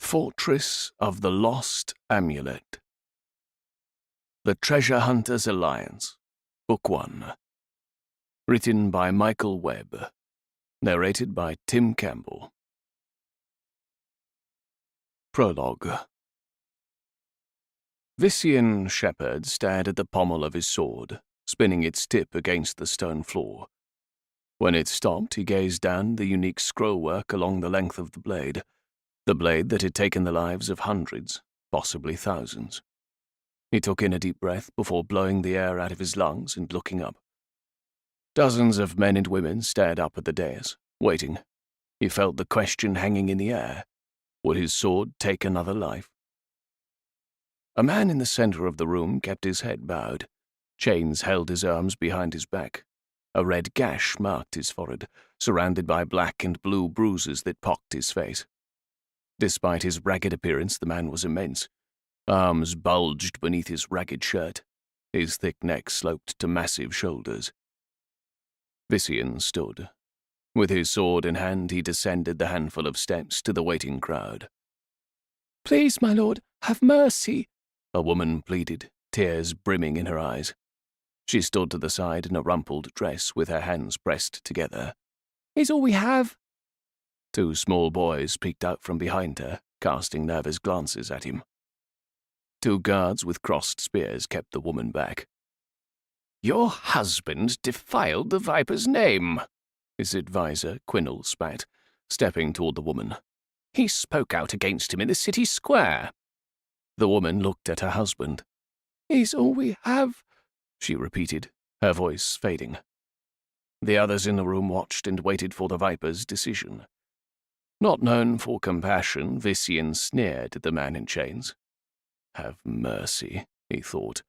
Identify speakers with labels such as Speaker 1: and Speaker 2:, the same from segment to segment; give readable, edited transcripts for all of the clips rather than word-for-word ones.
Speaker 1: Fortress of the Lost Amulet. The Treasure Hunters Alliance, Book 1. Written by Michael Webb. Narrated by Tim Campbell. Prologue. Vician Shepherd stared at the pommel of his sword, spinning its tip against the stone floor. When it stopped, he gazed down the unique scrollwork along the length of the blade that had taken the lives of hundreds, possibly thousands. He took in a deep breath before blowing the air out of his lungs and looking up. Dozens of men and women stared up at the dais, waiting. He felt the question hanging in the air. Would his sword take another life? A man in the center of the room kept his head bowed. Chains held his arms behind his back. A red gash marked his forehead, surrounded by black and blue bruises that pocked his face. Despite his ragged appearance, the man was immense. Arms bulged beneath his ragged shirt. His thick neck sloped to massive shoulders. Vician stood. With his sword in hand, he descended the handful of steps to the waiting crowd.
Speaker 2: "Please, my lord, have mercy,"
Speaker 1: a woman pleaded, tears brimming in her eyes. She stood to the side in a rumpled dress with her hands pressed together.
Speaker 2: "He's all we have."
Speaker 1: Two small boys peeked out from behind her, casting nervous glances at him. Two guards with crossed spears kept the woman back.
Speaker 3: "Your husband defiled the Viper's name,"
Speaker 1: his advisor, Quinnell, spat, stepping toward the woman.
Speaker 3: "He spoke out against him in the city square."
Speaker 1: The woman looked at her husband.
Speaker 2: "He's all we have,"
Speaker 1: she repeated, her voice fading. The others in the room watched and waited for the Viper's decision. Not known for compassion, Vician sneered at the man in chains. Have mercy, he thought.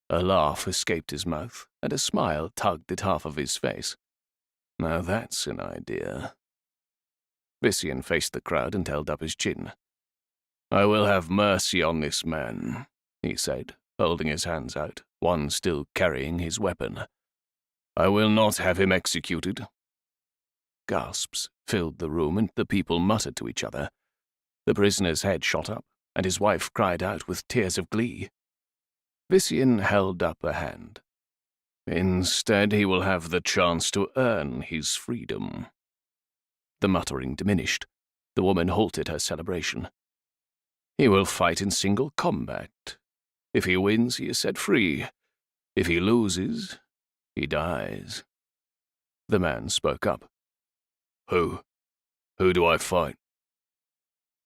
Speaker 1: A laugh escaped his mouth, and a smile tugged at half of his face. Now that's an idea. Vician faced the crowd and held up his chin. "I will have mercy on this man," he said, holding his hands out, one still carrying his weapon. "I will not have him executed." Gasps filled the room, and the people muttered to each other. The prisoner's head shot up, and his wife cried out with tears of glee. Vician held up a hand. "Instead, he will have the chance to earn his freedom." The muttering diminished. The woman halted her celebration. "He will fight in single combat. If he wins, he is set free. If he loses, he dies." The man spoke up. Who do I fight?"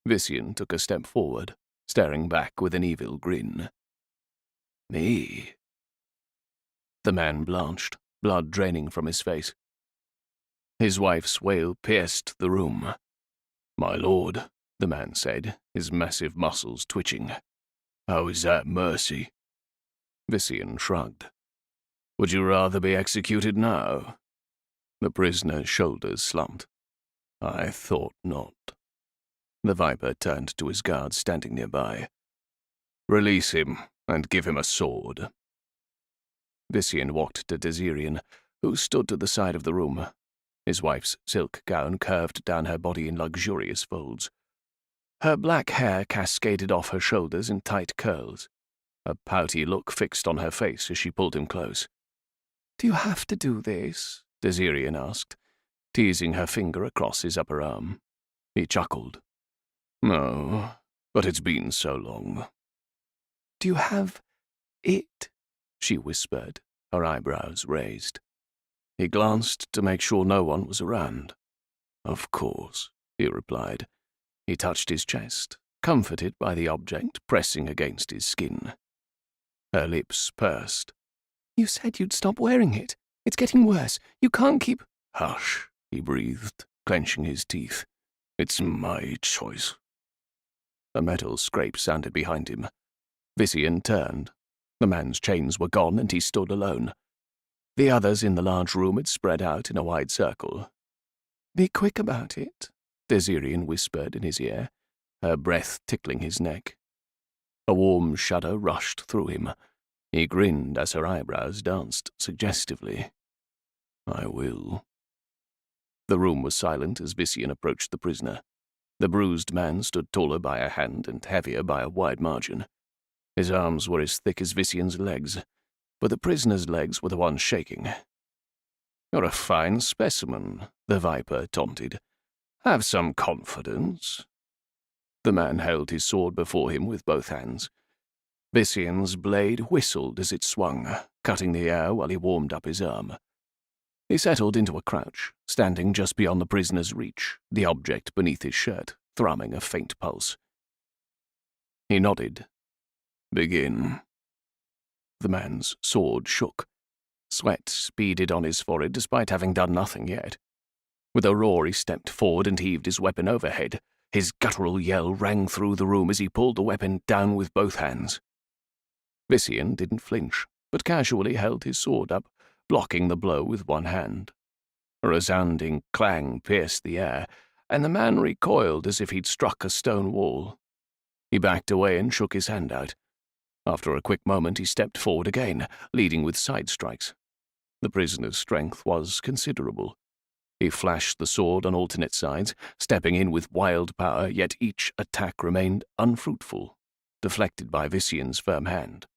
Speaker 1: Vician took a step forward, staring back with an evil grin. "Me?" The man blanched, blood draining from his face. His wife's wail pierced the room. "My lord," the man said, his massive muscles twitching. "How is that mercy?" Vician shrugged. "Would you rather be executed now?" The prisoner's shoulders slumped. "I thought not." The Viper turned to his guards standing nearby. "Release him, and give him a sword." Vician walked to Desirian, who stood to the side of the room. His wife's silk gown curved down her body in luxurious folds. Her black hair cascaded off her shoulders in tight curls. A pouty look fixed on her face as she pulled him close.
Speaker 2: "Do you have to do this?"
Speaker 1: Desirian asked, teasing her finger across his upper arm. He chuckled. "No, but it's been so long."
Speaker 2: "Do you have it?"
Speaker 1: she whispered, her eyebrows raised. He glanced to make sure no one was around. "Of course," he replied. He touched his chest, comforted by the object pressing against his skin. Her lips pursed.
Speaker 2: "You said you'd stop wearing it. It's getting worse. You can't keep—"
Speaker 1: "Hush," he breathed, clenching his teeth. "It's my choice." A metal scrape sounded behind him. Vician turned. The man's chains were gone, and he stood alone. The others in the large room had spread out in a wide circle.
Speaker 2: "Be quick about it,"
Speaker 1: Desirian whispered in his ear, her breath tickling his neck. A warm shudder rushed through him. He grinned as her eyebrows danced suggestively. "I will." The room was silent as Vician approached the prisoner. The bruised man stood taller by a hand and heavier by a wide margin. His arms were as thick as Vician's legs, but the prisoner's legs were the ones shaking. "You're a fine specimen," the Viper taunted. "Have some confidence." The man held his sword before him with both hands. Vician's blade whistled as it swung, cutting the air while he warmed up his arm. He settled into a crouch, standing just beyond the prisoner's reach, the object beneath his shirt, thrumming a faint pulse. He nodded. "Begin." The man's sword shook. Sweat beaded on his forehead despite having done nothing yet. With a roar, he stepped forward and heaved his weapon overhead. His guttural yell rang through the room as he pulled the weapon down with both hands. Vician didn't flinch, but casually held his sword up, blocking the blow with one hand. A resounding clang pierced the air, and the man recoiled as if he'd struck a stone wall. He backed away and shook his hand out. After a quick moment, he stepped forward again, leading with side strikes. The prisoner's strength was considerable. He flashed the sword on alternate sides, stepping in with wild power, yet each attack remained unfruitful, deflected by Vician's firm hand.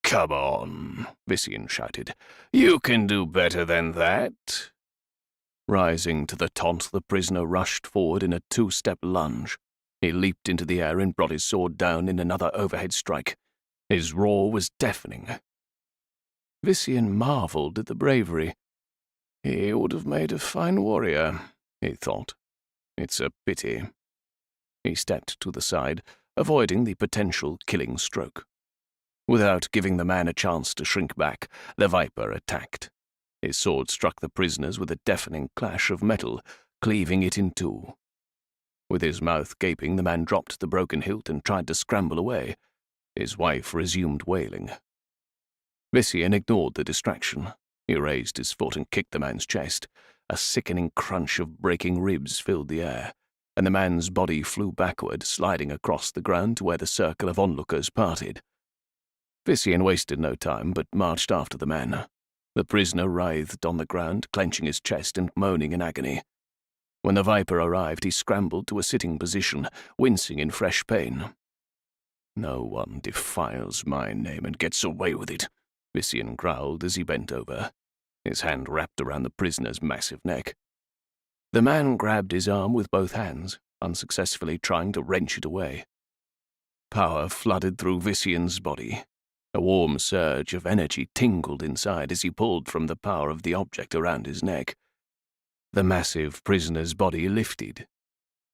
Speaker 1: "Come on," Vician shouted. "You can do better than that." Rising to the taunt, the prisoner rushed forward in a two-step lunge. He leaped into the air and brought his sword down in another overhead strike. His roar was deafening. Vician marveled at the bravery. He would have made a fine warrior, he thought. It's a pity. He stepped to the side, avoiding the potential killing stroke. Without giving the man a chance to shrink back, the Viper attacked. His sword struck the prisoners with a deafening clash of metal, cleaving it in two. With his mouth gaping, the man dropped the broken hilt and tried to scramble away. His wife resumed wailing. Vician ignored the distraction. He raised his foot and kicked the man's chest. A sickening crunch of breaking ribs filled the air, and the man's body flew backward, sliding across the ground to where the circle of onlookers parted. Vician wasted no time, but marched after the man. The prisoner writhed on the ground, clenching his chest and moaning in agony. When the Viper arrived, he scrambled to a sitting position, wincing in fresh pain. "No one defiles my name and gets away with it," Vician growled as he bent over, his hand wrapped around the prisoner's massive neck. The man grabbed his arm with both hands, unsuccessfully trying to wrench it away. Power flooded through Vician's body. A warm surge of energy tingled inside as he pulled from the power of the object around his neck. The massive prisoner's body lifted.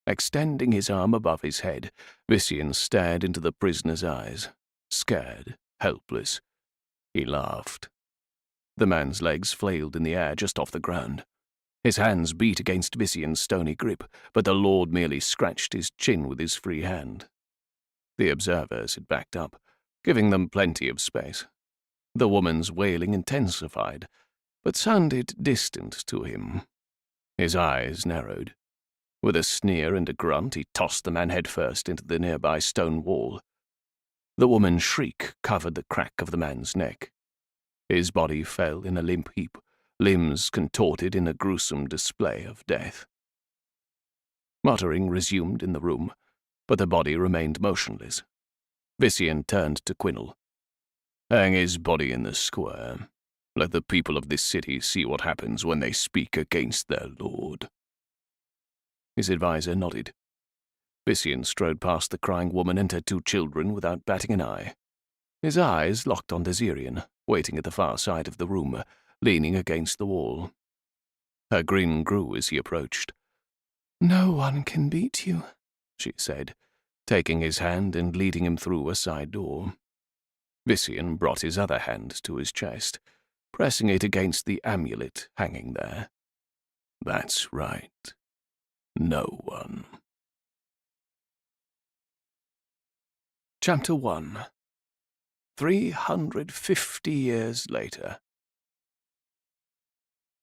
Speaker 1: Extending his arm above his head, Vician stared into the prisoner's eyes, scared, helpless. He laughed. The man's legs flailed in the air just off the ground. His hands beat against Vician's stony grip, but the lord merely scratched his chin with his free hand. The observers had backed up, giving them plenty of space. The woman's wailing intensified, but sounded distant to him. His eyes narrowed. With a sneer and a grunt, he tossed the man headfirst into the nearby stone wall. The woman's shriek covered the crack of the man's neck. His body fell in a limp heap, limbs contorted in a gruesome display of death. Muttering resumed in the room, but the body remained motionless. Vician turned to Quinnell. "Hang his body in the square. Let the people of this city see what happens when they speak against their lord." His advisor nodded. Vician strode past the crying woman and her two children without batting an eye. His eyes locked on Desirian, waiting at the far side of the room, leaning against the wall. Her grin grew as he approached.
Speaker 2: "No one can beat you,"
Speaker 1: she said, taking his hand and leading him through a side door. Vician brought his other hand to his chest, pressing it against the amulet hanging there. "That's right. No one." Chapter 1. 350 years later.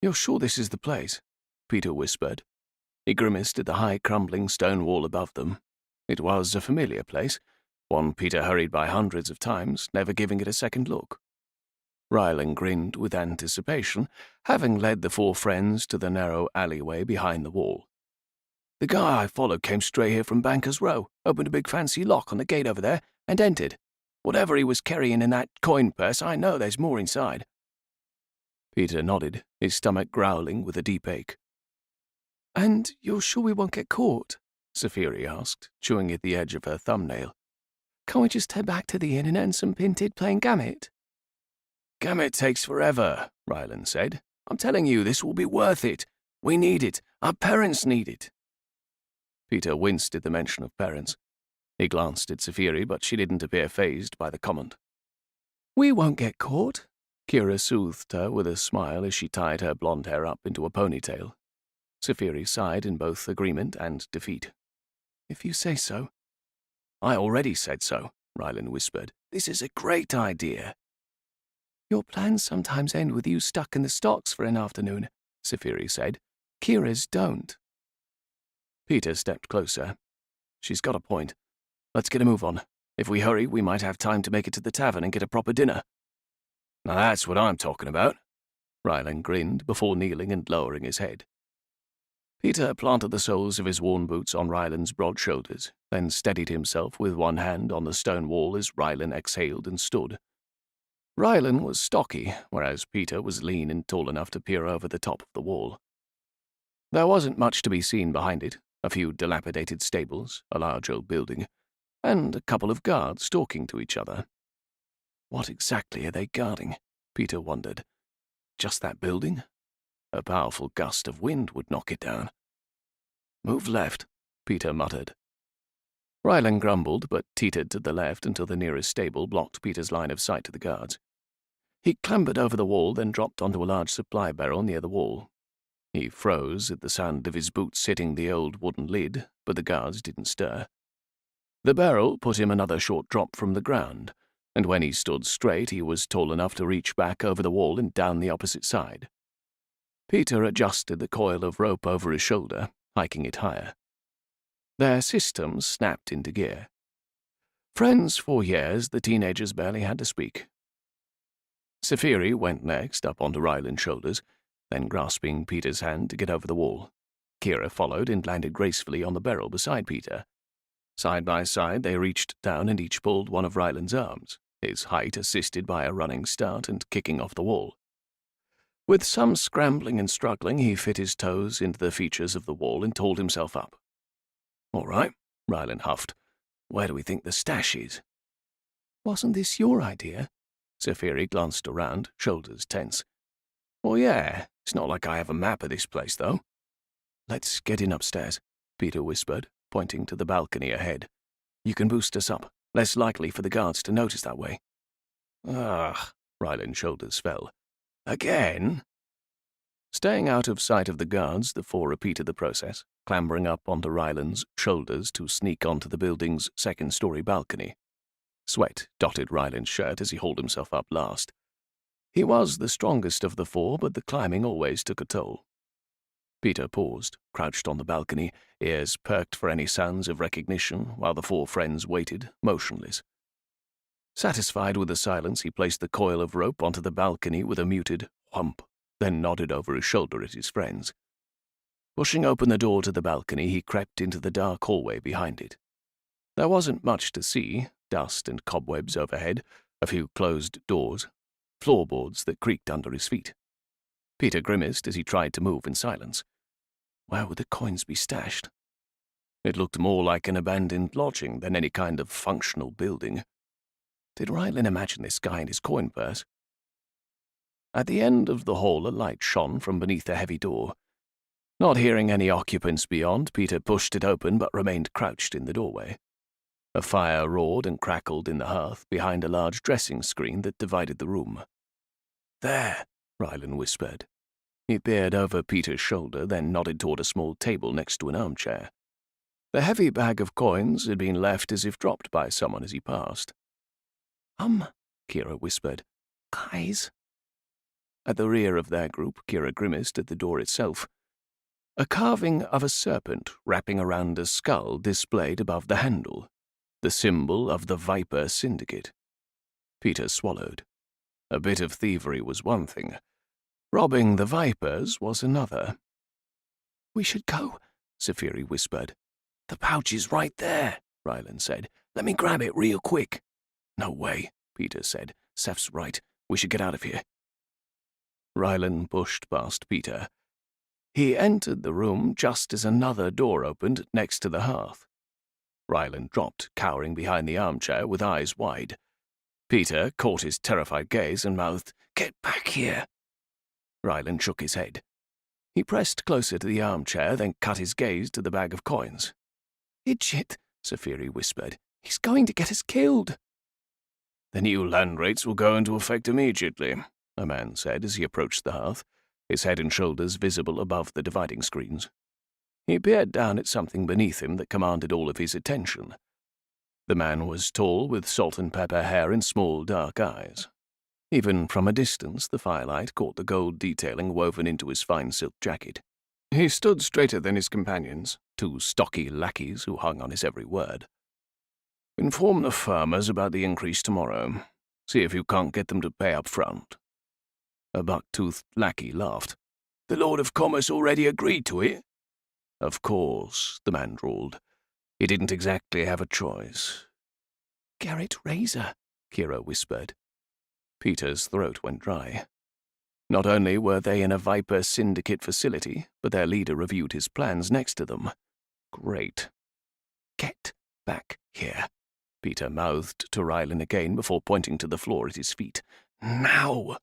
Speaker 1: "You're sure this is the place?" Peter whispered. He grimaced at the high crumbling stone wall above them. It was a familiar place, one Peter hurried by hundreds of times, never giving it a second look. Rylan grinned with anticipation, having led the four friends to the narrow alleyway behind the wall. The guy I followed came straight here from Banker's Row, opened a big fancy lock on the gate over there, and entered. Whatever he was carrying in that coin purse, I know there's more inside." Peter nodded, his stomach growling with a deep ache.
Speaker 2: "And you're sure we won't get caught?"
Speaker 1: Saphiri asked, chewing at the edge of her thumbnail.
Speaker 2: "Can't we just head back to the inn and earn some pinted playing Gamut?"
Speaker 1: "Gamut takes forever," Ryland said. "I'm telling you, this will be worth it. We need it. Our parents need it." Peter winced at the mention of parents. He glanced at Saphiri, but she didn't appear fazed by the comment.
Speaker 2: "We won't get caught,"
Speaker 1: Kira soothed her with a smile as she tied her blonde hair up into a ponytail. Saphiri sighed in both agreement and defeat.
Speaker 2: "If you say so."
Speaker 1: "I already said so," Ryland whispered. "This is a great idea."
Speaker 2: "Your plans sometimes end with you stuck in the stocks for an afternoon," Saphiri said. "Kira's don't."
Speaker 1: Peter stepped closer. "She's got a point. Let's get a move on. If we hurry, we might have time to make it to the tavern and get a proper dinner." "Now that's what I'm talking about." Ryland grinned before kneeling and lowering his head. Peter planted the soles of his worn boots on Ryland's broad shoulders, then steadied himself with one hand on the stone wall as Ryland exhaled and stood. Ryland was stocky, whereas Peter was lean and tall enough to peer over the top of the wall. There wasn't much to be seen behind it, a few dilapidated stables, a large old building, and a couple of guards talking to each other. What exactly are they guarding? Peter wondered. Just that building? A powerful gust of wind would knock it down. "Move left," Peter muttered. Ryland grumbled, but teetered to the left until the nearest stable blocked Peter's line of sight to the guards. He clambered over the wall, then dropped onto a large supply barrel near the wall. He froze at the sound of his boots hitting the old wooden lid, but the guards didn't stir. The barrel put him another short drop from the ground, and when he stood straight he was tall enough to reach back over the wall and down the opposite side. Peter adjusted the coil of rope over his shoulder, hiking it higher. Their systems snapped into gear. Friends for years, the teenagers barely had to speak. Saphiri went next, up onto Ryland's shoulders, then grasping Peter's hand to get over the wall. Kira followed and landed gracefully on the barrel beside Peter. Side by side, they reached down and each pulled one of Ryland's arms, his height assisted by a running start and kicking off the wall. With some scrambling and struggling, he fit his toes into the features of the wall and hauled himself up. "All right," Ryland huffed. "Where do we think the stash is?"
Speaker 2: "Wasn't this your idea?"
Speaker 1: Saphiri glanced around, shoulders tense. "Well, yeah. It's not like I have a map of this place, though." "Let's get in upstairs," Peter whispered, pointing to the balcony ahead. "You can boost us up. Less likely for the guards to notice that way." "Ugh," Ryland's shoulders fell. "Again?" Staying out of sight of the guards, the four repeated the process, clambering up onto Ryland's shoulders to sneak onto the building's second-story balcony. Sweat dotted Ryland's shirt as he hauled himself up last. He was the strongest of the four, but the climbing always took a toll. Peter paused, crouched on the balcony, ears perked for any sounds of recognition, while the four friends waited, motionless. Satisfied with the silence, he placed the coil of rope onto the balcony with a muted whump, then nodded over his shoulder at his friends. Pushing open the door to the balcony, he crept into the dark hallway behind it. There wasn't much to see, dust and cobwebs overhead, a few closed doors, floorboards that creaked under his feet. Peter grimaced as he tried to move in silence. Where would the coins be stashed? It looked more like an abandoned lodging than any kind of functional building. Did Ryland imagine this guy and his coin purse? At the end of the hall, a light shone from beneath a heavy door. Not hearing any occupants beyond, Peter pushed it open but remained crouched in the doorway. A fire roared and crackled in the hearth behind a large dressing screen that divided the room. "There," Ryland whispered. He peered over Peter's shoulder, then nodded toward a small table next to an armchair. The heavy bag of coins had been left as if dropped by someone as he passed.
Speaker 2: Kira whispered. "Guys."
Speaker 1: At the rear of their group, Kira grimaced at the door itself. A carving of a serpent wrapping around a skull displayed above the handle, the symbol of the Viper Syndicate. Peter swallowed. A bit of thievery was one thing. Robbing the Vipers was another.
Speaker 2: "We should go,"
Speaker 1: Safiri whispered. The pouch is right there, Ryland said. Let me grab it real quick. No way, Peter said. Seth's right. We should get out of here. Ryland pushed past Peter. He entered the room just as another door opened next to the hearth. Ryland dropped, cowering behind the armchair with eyes wide. Peter caught his terrified gaze and mouthed, Get back here! Ryland shook his head. He pressed closer to the armchair, then cut his gaze to the bag of coins.
Speaker 2: Idiot, Safiri whispered. He's going to get us killed.
Speaker 1: The new land rates will go into effect immediately, a man said as he approached the hearth, his head and shoulders visible above the dividing screens. He peered down at something beneath him that commanded all of his attention. The man was tall, with salt and pepper hair and small, dark eyes. Even from a distance, the firelight caught the gold detailing woven into his fine silk jacket. He stood straighter than his companions, two stocky lackeys who hung on his every word. Inform the farmers about the increase tomorrow. See if you can't get them to pay up front. A buck-toothed lackey laughed. The Lord of Commerce already agreed to it? Of course, the man drawled. He didn't exactly have a choice.
Speaker 2: Garrett Razor, Kira whispered.
Speaker 1: Peter's throat went dry. Not only were they in a Viper Syndicate facility, but their leader reviewed his plans next to them. Great. Get back here, Peter mouthed to Ryland again before pointing to the floor at his feet. Now!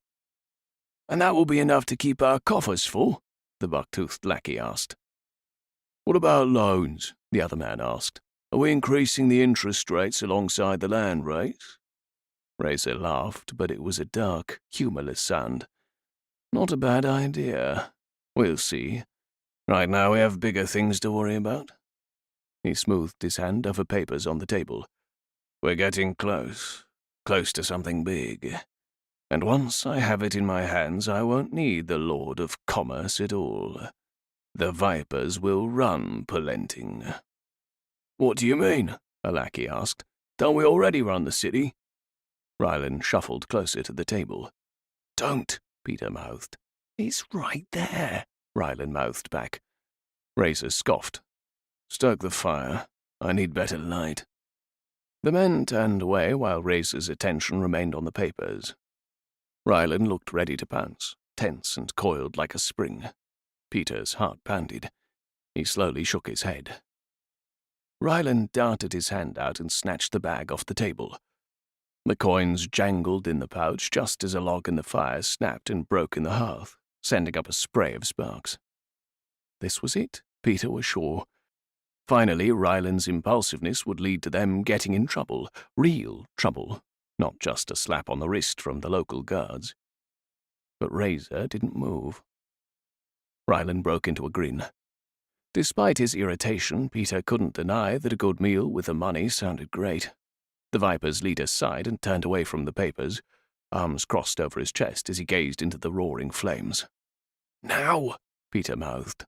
Speaker 1: And that will be enough to keep our coffers full? The buck-toothed lackey asked. What about loans? The other man asked. Are we increasing the interest rates alongside the land rates? Razor laughed, but it was a dark, humorless sound. Not a bad idea. We'll see. Right now we have bigger things to worry about. He smoothed his hand over papers on the table. We're getting close. Close to something big. And once I have it in my hands, I won't need the Lord of Commerce at all. The Vipers will run Palenting. What do you mean? A lackey asked. Don't we already run the city? Ryland shuffled closer to the table. Don't, Peter mouthed. It's right there, Ryland mouthed back. Razor scoffed. Stoke the fire. I need better light. The men turned away while Razor's attention remained on the papers. Ryland looked ready to pounce, tense and coiled like a spring. Peter's heart pounded. He slowly shook his head. Ryland darted his hand out and snatched the bag off the table. The coins jangled in the pouch just as a log in the fire snapped and broke in the hearth, sending up a spray of sparks. This was it, Peter was sure. Finally, Ryland's impulsiveness would lead to them getting in trouble, real trouble, not just a slap on the wrist from the local guards. But Razor didn't move. Ryland broke into a grin. Despite his irritation, Peter couldn't deny that a good meal with the money sounded great. The Viper's leader sighed and turned away from the papers, arms crossed over his chest as he gazed into the roaring flames. Now, Peter mouthed.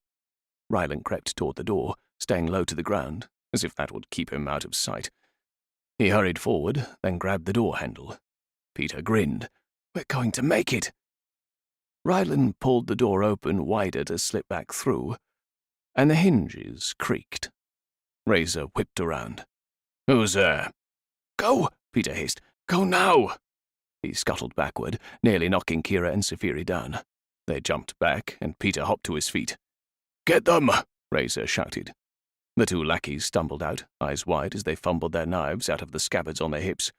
Speaker 1: Ryland crept toward the door, staying low to the ground, as if that would keep him out of sight. He hurried forward, then grabbed the door handle. Peter grinned. We're going to make it. Ryland pulled the door open wider to slip back through, and the hinges creaked. Razor whipped around. Who's there? Go, Peter hissed. Go now! He scuttled backward, nearly knocking Kira and Safiri down. They jumped back, and Peter hopped to his feet. Get them! Razor shouted. The two lackeys stumbled out, eyes wide as they fumbled their knives out of the scabbards on their hips.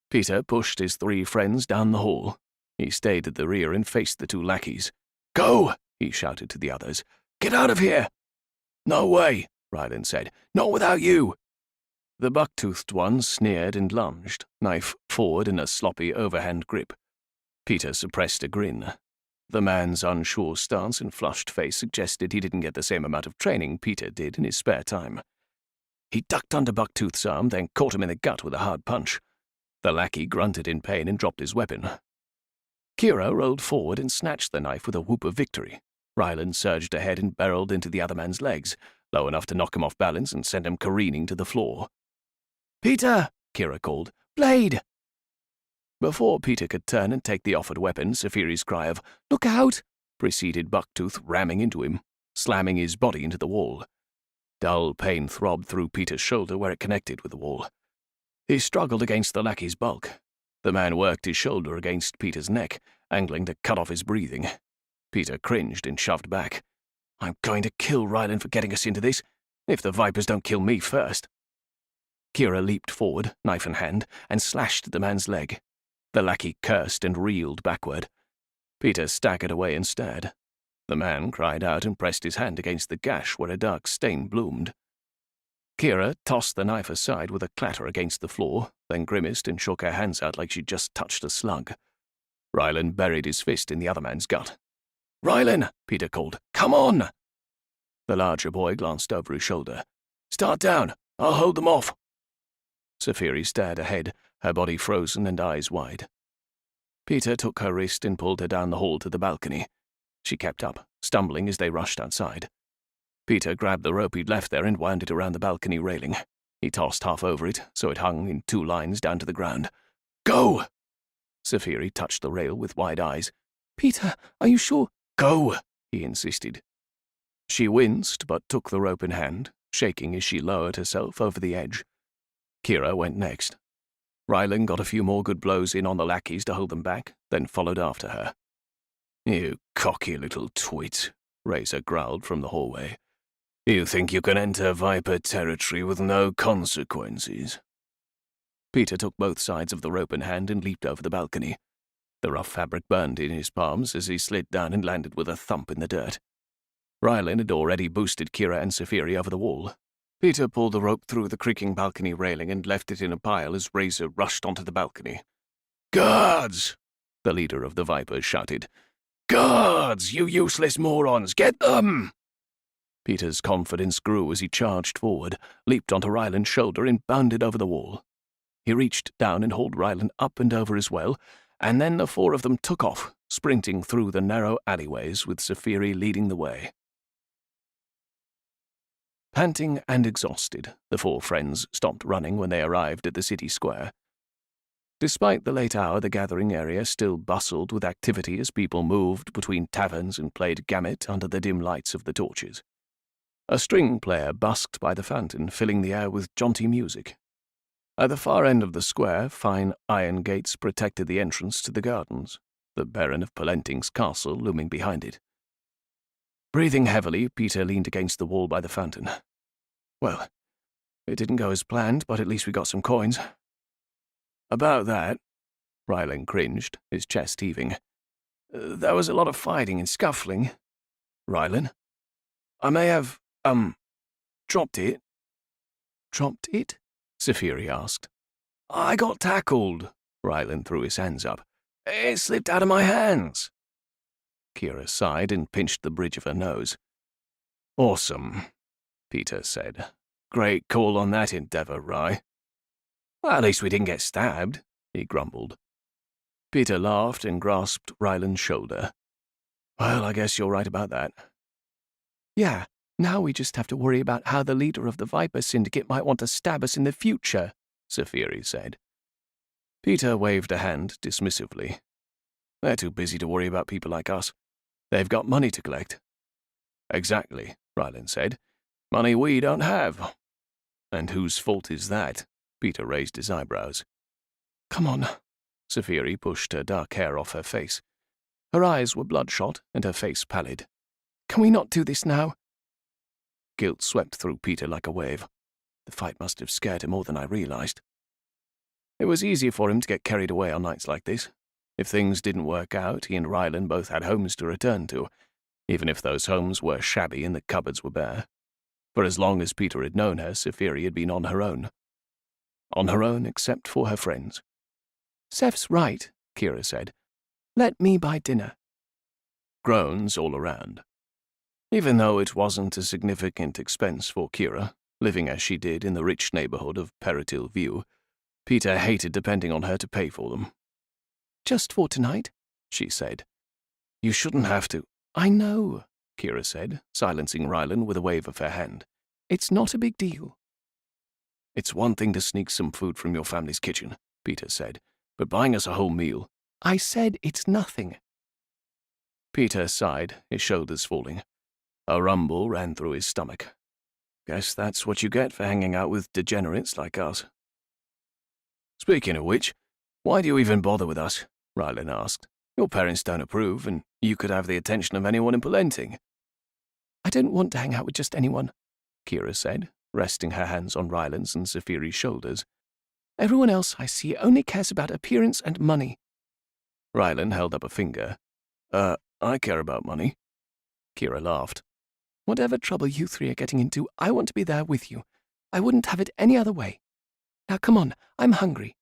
Speaker 1: Peter pushed his three friends down the hall. He stayed at the rear and faced the two lackeys. Go! He shouted to the others. Get out of here! No way, Ryland said. Not without you! The buck-toothed one sneered and lunged, knife forward in a sloppy overhand grip. Peter suppressed a grin. The man's unsure stance and flushed face suggested he didn't get the same amount of training Peter did in his spare time. He ducked under Bucktooth's arm, then caught him in the gut with a hard punch. The lackey grunted in pain and dropped his weapon. Kira rolled forward and snatched the knife with a whoop of victory. Ryland surged ahead and barreled into the other man's legs, low enough to knock him off balance and send him careening to the floor. Peter! Kira called. Blade! Before Peter could turn and take the offered weapon, Safiri's cry of, Look out! Preceded Bucktooth ramming into him, slamming his body into the wall. Dull pain throbbed through Peter's shoulder where it connected with the wall. He struggled against the lackey's bulk. The man worked his shoulder against Peter's neck, angling to cut off his breathing. Peter cringed and shoved back. I'm going to kill Rylan for getting us into this, if the vipers don't kill me first. Kira leaped forward, knife in hand, and slashed at the man's leg. The lackey cursed and reeled backward. Peter staggered away and stared. The man cried out and pressed his hand against the gash where a dark stain bloomed. Kira tossed the knife aside with a clatter against the floor, then grimaced and shook her hands out like she'd just touched a slug. Rylan buried his fist in the other man's gut. "Rylan!" Peter called. "Come on!" The larger boy glanced over his shoulder. "Start down. I'll hold them off." Safiri stared ahead, her body frozen and eyes wide. Peter took her wrist and pulled her down the hall to the balcony. She kept up, stumbling as they rushed outside. Peter grabbed the rope he'd left there and wound it around the balcony railing. He tossed half over it, so it hung in 2 lines down to the ground. "Go!" Safiri touched the rail with wide eyes.
Speaker 2: "Peter, are you sure?"
Speaker 1: "Go!" he insisted. She winced, but took the rope in hand, shaking as she lowered herself over the edge. Kira went next. Rylan got a few more good blows in on the lackeys to hold them back, then followed after her. "You cocky little twit," Razor growled from the hallway. "You think you can enter Viper territory with no consequences?" Peter took both sides of the rope in hand and leaped over the balcony. The rough fabric burned in his palms as he slid down and landed with a thump in the dirt. Rylan had already boosted Kira and Safiri over the wall. Peter pulled the rope through the creaking balcony railing and left it in a pile as Razor rushed onto the balcony. "Guards!" the leader of the Vipers shouted. "Guards, you useless morons! Get them!" Peter's confidence grew as he charged forward, leaped onto Rylan's shoulder and bounded over the wall. He reached down and hauled Rylan up and over as well, and then the 4 of them took off, sprinting through the narrow alleyways with Safiri leading the way. Panting and exhausted, the 4 friends stopped running when they arrived at the city square. Despite the late hour, the gathering area still bustled with activity as people moved between taverns and played gamut under the dim lights of the torches. A string player busked by the fountain, filling the air with jaunty music. At the far end of the square, fine iron gates protected the entrance to the gardens, the Baron of Palenting's castle looming behind it. Breathing heavily, Peter leaned against the wall by the fountain. Well, it didn't go as planned, but at least we got some coins. About that, Rylan cringed, his chest heaving. There was a lot of fighting and scuffling. Rylan? I may have, dropped it.
Speaker 2: "Dropped it?"
Speaker 1: Safiri asked. I got tackled. Rylan threw his hands up. It slipped out of my hands. Kira sighed and pinched the bridge of her nose. Awesome, Peter said. Great call on that endeavor, Rye. Well, at least we didn't get stabbed, he grumbled. Peter laughed and grasped Ryland's shoulder. Well, I guess you're right about that.
Speaker 2: Yeah, now we just have to worry about how the leader of the Viper Syndicate might want to stab us in the future, Safiri said.
Speaker 1: Peter waved a hand dismissively. They're too busy to worry about people like us. They've got money to collect. Exactly, Ryland said. Money we don't have. And whose fault is that? Peter raised his eyebrows.
Speaker 2: Come on.
Speaker 1: Safiri pushed her dark hair off her face. Her eyes were bloodshot and her face pallid.
Speaker 2: Can we not do this now?
Speaker 1: Guilt swept through Peter like a wave. The fight must have scared him more than I realized. It was easy for him to get carried away on nights like this. If things didn't work out, he and Ryland both had homes to return to, even if those homes were shabby and the cupboards were bare. For as long as Peter had known her, Safiri had been on her own. On her own except for her friends.
Speaker 2: Seth's right, Kira said. Let me buy dinner.
Speaker 1: Groans all around. Even though it wasn't a significant expense for Kira, living as she did in the rich neighborhood of Peritil View, Peter hated depending on her to pay for them.
Speaker 2: Just for tonight, she said.
Speaker 1: You shouldn't have to.
Speaker 2: I know,
Speaker 1: Kira said, silencing Ryland with a wave of her hand.
Speaker 2: It's not a big deal.
Speaker 1: It's one thing to sneak some food from your family's kitchen, Peter said, but buying us a whole meal.
Speaker 2: I said it's nothing.
Speaker 1: Peter sighed, his shoulders falling. A rumble ran through his stomach. Guess that's what you get for hanging out with degenerates like us. Speaking of which, why do you even bother with us? Rylan asked. Your parents don't approve, and you could have the attention of anyone in Palenting.
Speaker 2: I don't want to hang out with just anyone, Kira said, resting her hands on Rylan's and Zephyri's shoulders. Everyone else I see only cares about appearance and money.
Speaker 1: Rylan held up a finger. I care about money. Kira laughed.
Speaker 2: Whatever trouble you three are getting into, I want to be there with you. I wouldn't have it any other way. Now come on, I'm hungry.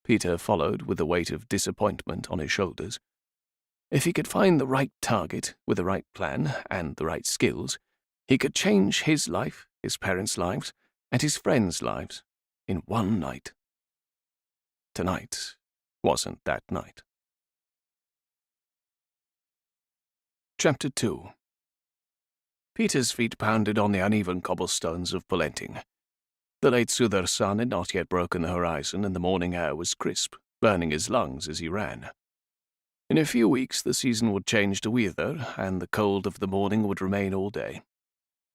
Speaker 1: Peter followed with the weight of disappointment on his shoulders. If he could find the right target with the right plan and the right skills, he could change his life, his parents' lives, and his friends' lives in one night. Tonight wasn't that night. Chapter 2. Peter's feet pounded on the uneven cobblestones of Palenting. The late Souther sun had not yet broken the horizon, and the morning air was crisp, burning his lungs as he ran. In a few weeks the season would change to weather, and the cold of the morning would remain all day.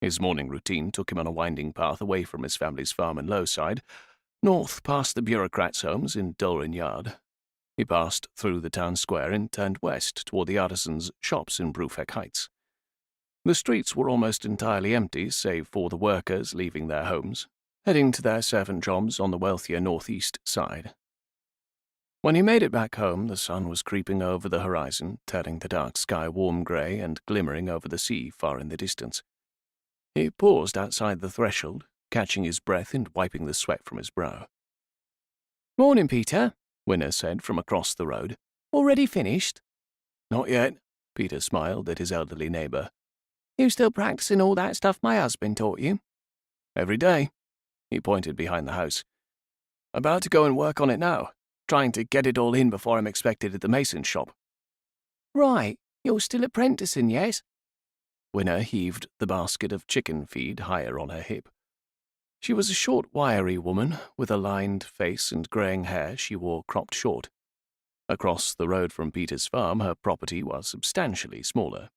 Speaker 1: His morning routine took him on a winding path away from his family's farm in Lowside, north past the bureaucrats' homes in Dulrin Yard. He passed through the town square and turned west toward the artisans' shops in Brufek Heights. The streets were almost entirely empty, save for the workers leaving their homes, heading to their servant jobs on the wealthier northeast side. When he made it back home, the sun was creeping over the horizon, turning the dark sky warm grey and glimmering over the sea far in the distance. He paused outside the threshold, catching his breath and wiping the sweat from his brow.
Speaker 2: Morning, Peter,
Speaker 1: Winner said from across the road.
Speaker 2: Already finished?
Speaker 1: Not yet, Peter smiled at his elderly neighbour.
Speaker 2: You still practicing all that stuff my husband taught you?
Speaker 1: Every day. He pointed behind the house. About to go and work on it now, trying to get it all in before I'm expected at the mason's shop.
Speaker 2: Right, you're still apprenticing, yes?
Speaker 1: Winner heaved the basket of chicken feed higher on her hip. She was a short, wiry woman with a lined face and greying hair she wore cropped short. Across the road from Peter's farm, her property was substantially smaller.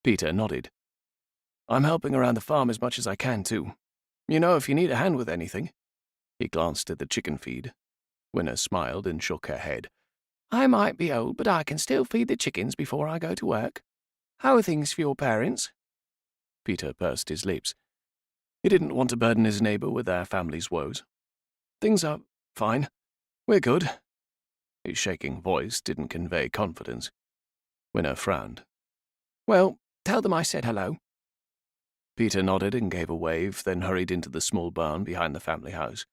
Speaker 1: Peter nodded. I'm helping around the farm as much as I can, too. You know, if you need a hand with anything. He glanced at the chicken feed. Winner smiled and shook her head.
Speaker 2: I might be old, but I can still feed the chickens before I go to work. How are things for your parents?
Speaker 1: Peter pursed his lips. He didn't want to burden his neighbour with their family's woes. Things are fine. We're good. His shaking voice didn't convey confidence. Winner frowned.
Speaker 2: Well, tell them I said hello.
Speaker 1: Peter nodded and gave a wave, then hurried into the small barn behind the family house.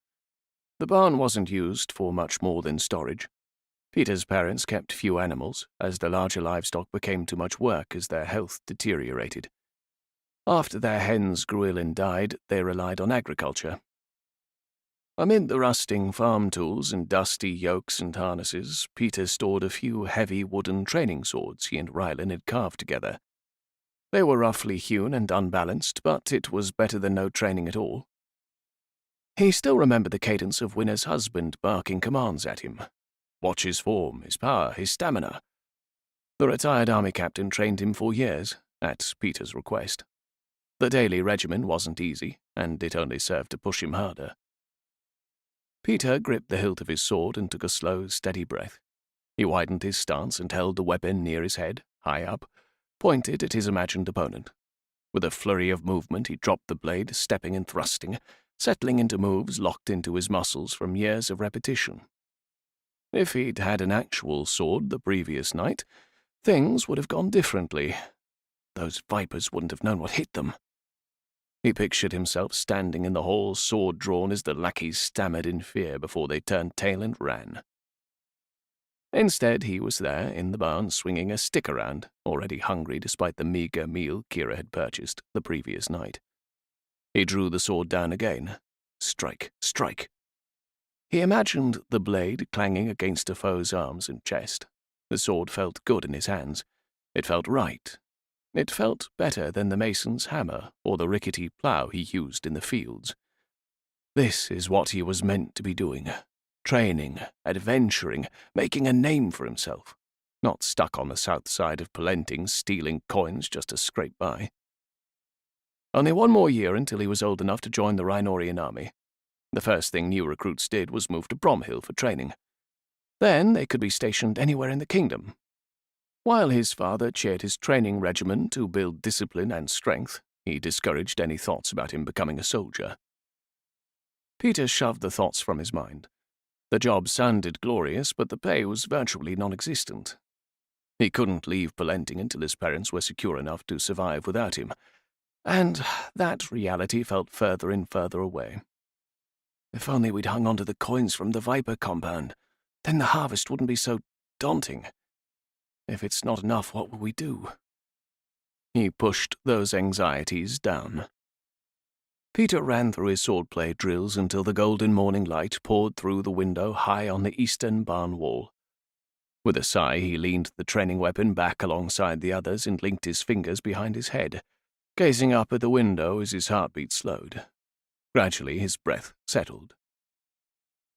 Speaker 1: The barn wasn't used for much more than storage. Peter's parents kept few animals, as the larger livestock became too much work as their health deteriorated. After their hens grew ill and died, they relied on agriculture. Amid the rusting farm tools and dusty yokes and harnesses, Peter stored a few heavy wooden training swords he and Rylan had carved together. They were roughly hewn and unbalanced, but it was better than no training at all. He still remembered the cadence of Winner's husband barking commands at him. Watch his form, his power, his stamina. The retired army captain trained him for years, at Peter's request. The daily regimen wasn't easy, and it only served to push him harder. Peter gripped the hilt of his sword and took a slow, steady breath. He widened his stance and held the weapon near his head, high up, pointed at his imagined opponent. With a flurry of movement, he dropped the blade, stepping and thrusting, settling into moves locked into his muscles from years of repetition. If he'd had an actual sword the previous night, things would have gone differently. Those vipers wouldn't have known what hit them. He pictured himself standing in the hall, sword drawn as the lackeys stammered in fear before they turned tail and ran. Instead, he was there, in the barn, swinging a stick around, already hungry despite the meagre meal Kira had purchased the previous night. He drew the sword down again. Strike, strike. He imagined the blade clanging against a foe's arms and chest. The sword felt good in his hands. It felt right. It felt better than the mason's hammer or the rickety plough he used in the fields. This is what he was meant to be doing. Training, adventuring, making a name for himself. Not stuck on the south side of Palenting stealing coins just to scrape by. Only one more year until he was old enough to join the Rhinorian army. The first thing new recruits did was move to Bromhill for training. Then they could be stationed anywhere in the kingdom. While his father chaired his training regimen to build discipline and strength, he discouraged any thoughts about him becoming a soldier. Peter shoved the thoughts from his mind. The job sounded glorious, but the pay was virtually non-existent. He couldn't leave Palenting until his parents were secure enough to survive without him, and that reality felt further and further away. If only we'd hung on to the coins from the Viper compound, then the harvest wouldn't be so daunting. If it's not enough, what will we do? He pushed those anxieties down. Peter ran through his swordplay drills until the golden morning light poured through the window high on the eastern barn wall. With a sigh, he leaned the training weapon back alongside the others and linked his fingers behind his head, gazing up at the window as his heartbeat slowed. Gradually, his breath settled.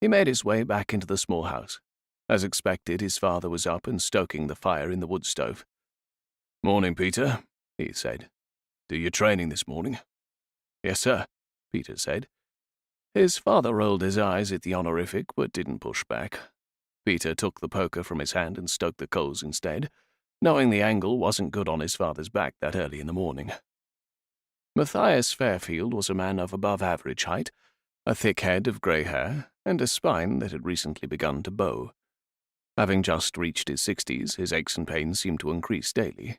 Speaker 1: He made his way back into the small house. As expected, his father was up and stoking the fire in the wood stove. "Morning, Peter," he said. "Do your training this morning?" "Yes, sir," Peter said. His father rolled his eyes at the honorific, but didn't push back. Peter took the poker from his hand and stoked the coals instead, knowing the angle wasn't good on his father's back that early in the morning. Matthias Fairfield was a man of above-average height, a thick head of grey hair, and a spine that had recently begun to bow. Having just reached his 60s, his aches and pains seemed to increase daily.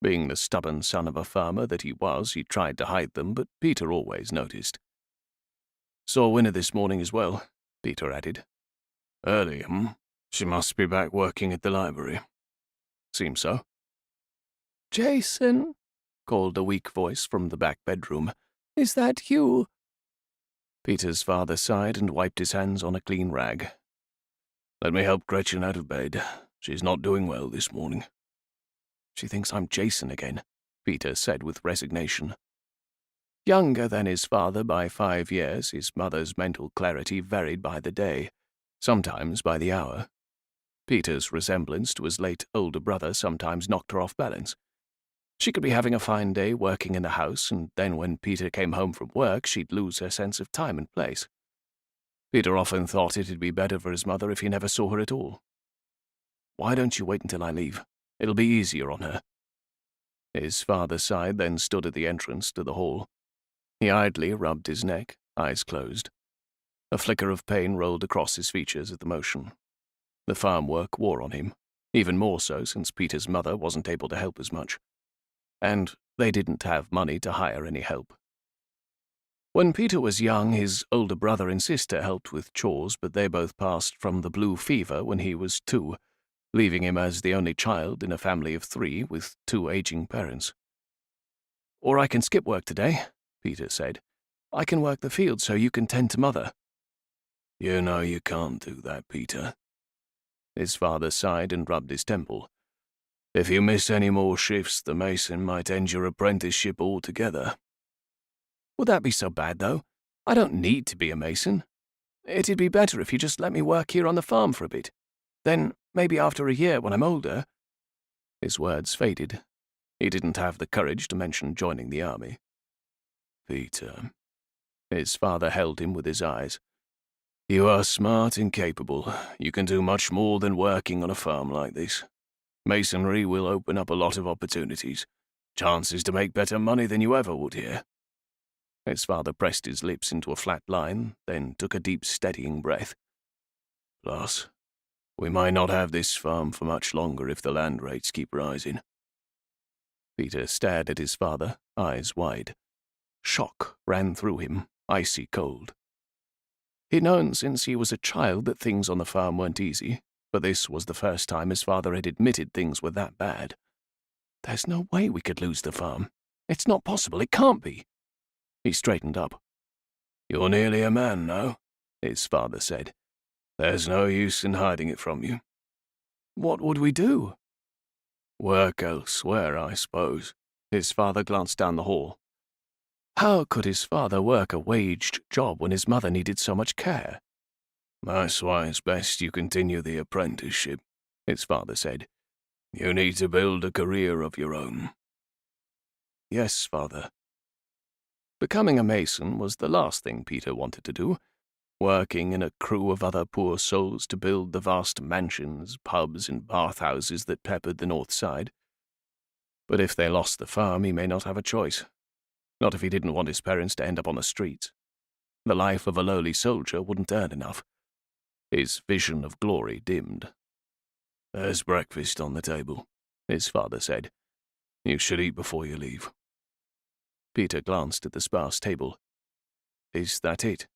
Speaker 1: Being the stubborn son of a farmer that he was, he tried to hide them, but Peter always noticed. "Saw Winner this morning as well," Peter added. "Early, She must be back working at the library." "Seems so."
Speaker 2: "Jason," called a weak voice from the back bedroom. "Is that you?"
Speaker 1: Peter's father sighed and wiped his hands on a clean rag. "Let me help Gretchen out of bed. She's not doing well this morning."
Speaker 2: "She thinks I'm Jason again," Peter said with resignation. Younger than his father by 5 years, his mother's mental clarity varied by the day, sometimes by the hour. Peter's resemblance to his late older brother sometimes knocked her off balance. She could be having a fine day working in the house, and then when Peter came home from work, she'd lose her sense of time and place. Peter often thought it'd be better for his mother if he never saw her at all. "Why don't you wait until I leave? It'll be easier on her." His father sighed, then stood at the entrance to the hall. He idly rubbed his neck, eyes closed. A flicker of pain rolled across his features at the motion. The farm work wore on him, even more so since Peter's mother wasn't able to help as much. And they didn't have money to hire any help. When Peter was young, his older brother and sister helped with chores, but they both passed from the blue fever when he was 2, leaving him as the only child in a family of 3 with 2 aging parents. "Or I can skip work today," Peter said. "I can work the field so you can tend to Mother."
Speaker 1: "You know you can't do that, Peter." His father sighed and rubbed his temple. "If you miss any more shifts, the mason might end your apprenticeship altogether."
Speaker 2: "Would that be so bad, though? I don't need to be a mason. It'd be better if you just let me work here on the farm for a bit. Then, maybe after a year when I'm older—" His words faded. He didn't have the courage to mention joining the army.
Speaker 1: "Peter." His father held him with his eyes. "You are smart and capable. You can do much more than working on a farm like this. Masonry will open up a lot of opportunities, chances to make better money than you ever would here."
Speaker 2: His father pressed his lips into a flat line, then took a deep, steadying breath.
Speaker 1: "Plus, we might not have this farm for much longer if the land rates keep rising."
Speaker 2: Peter stared at his father, eyes wide. Shock ran through him, icy cold. He'd known since he was a child that things on the farm weren't easy, but this was the first time his father had admitted things were that bad. "There's no way we could lose the farm. It's not possible. It can't be." He straightened up.
Speaker 1: "You're nearly a man now," his father said. "There's no use in hiding it from you."
Speaker 2: "What would we do?"
Speaker 1: "Work elsewhere, I suppose."
Speaker 2: His father glanced down the hall. How could his father work a waged job when his mother needed so much care?
Speaker 1: "That's why it's best you continue the apprenticeship," his father said. "You need to build a career of your own."
Speaker 2: "Yes, father." Becoming a mason was the last thing Peter wanted to do, working in a crew of other poor souls to build the vast mansions, pubs, and bathhouses that peppered the north side. But if they lost the farm, he may not have a choice. Not if he didn't want his parents to end up on the streets. The life of a lowly soldier wouldn't earn enough. His vision of glory dimmed. "There's breakfast on the table," his father said. "You should eat before you leave." Peter glanced at the sparse table. "Is that it?"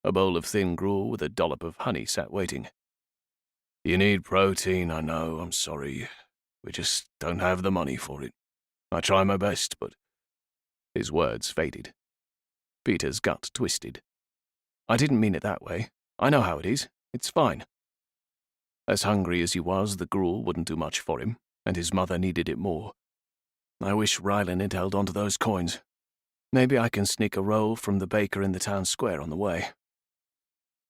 Speaker 2: A bowl of thin gruel with a dollop of honey sat waiting. "You need protein, I know, I'm sorry. We just don't have the money for it. I try my best, but—" His words faded. Peter's gut twisted. "I didn't mean it that way. I know how it is. It's fine." As hungry as he was, the gruel wouldn't do much for him, and his mother needed it more. "I wish Rylan had held on to those coins. Maybe I can sneak a roll from the baker in the town square on the way.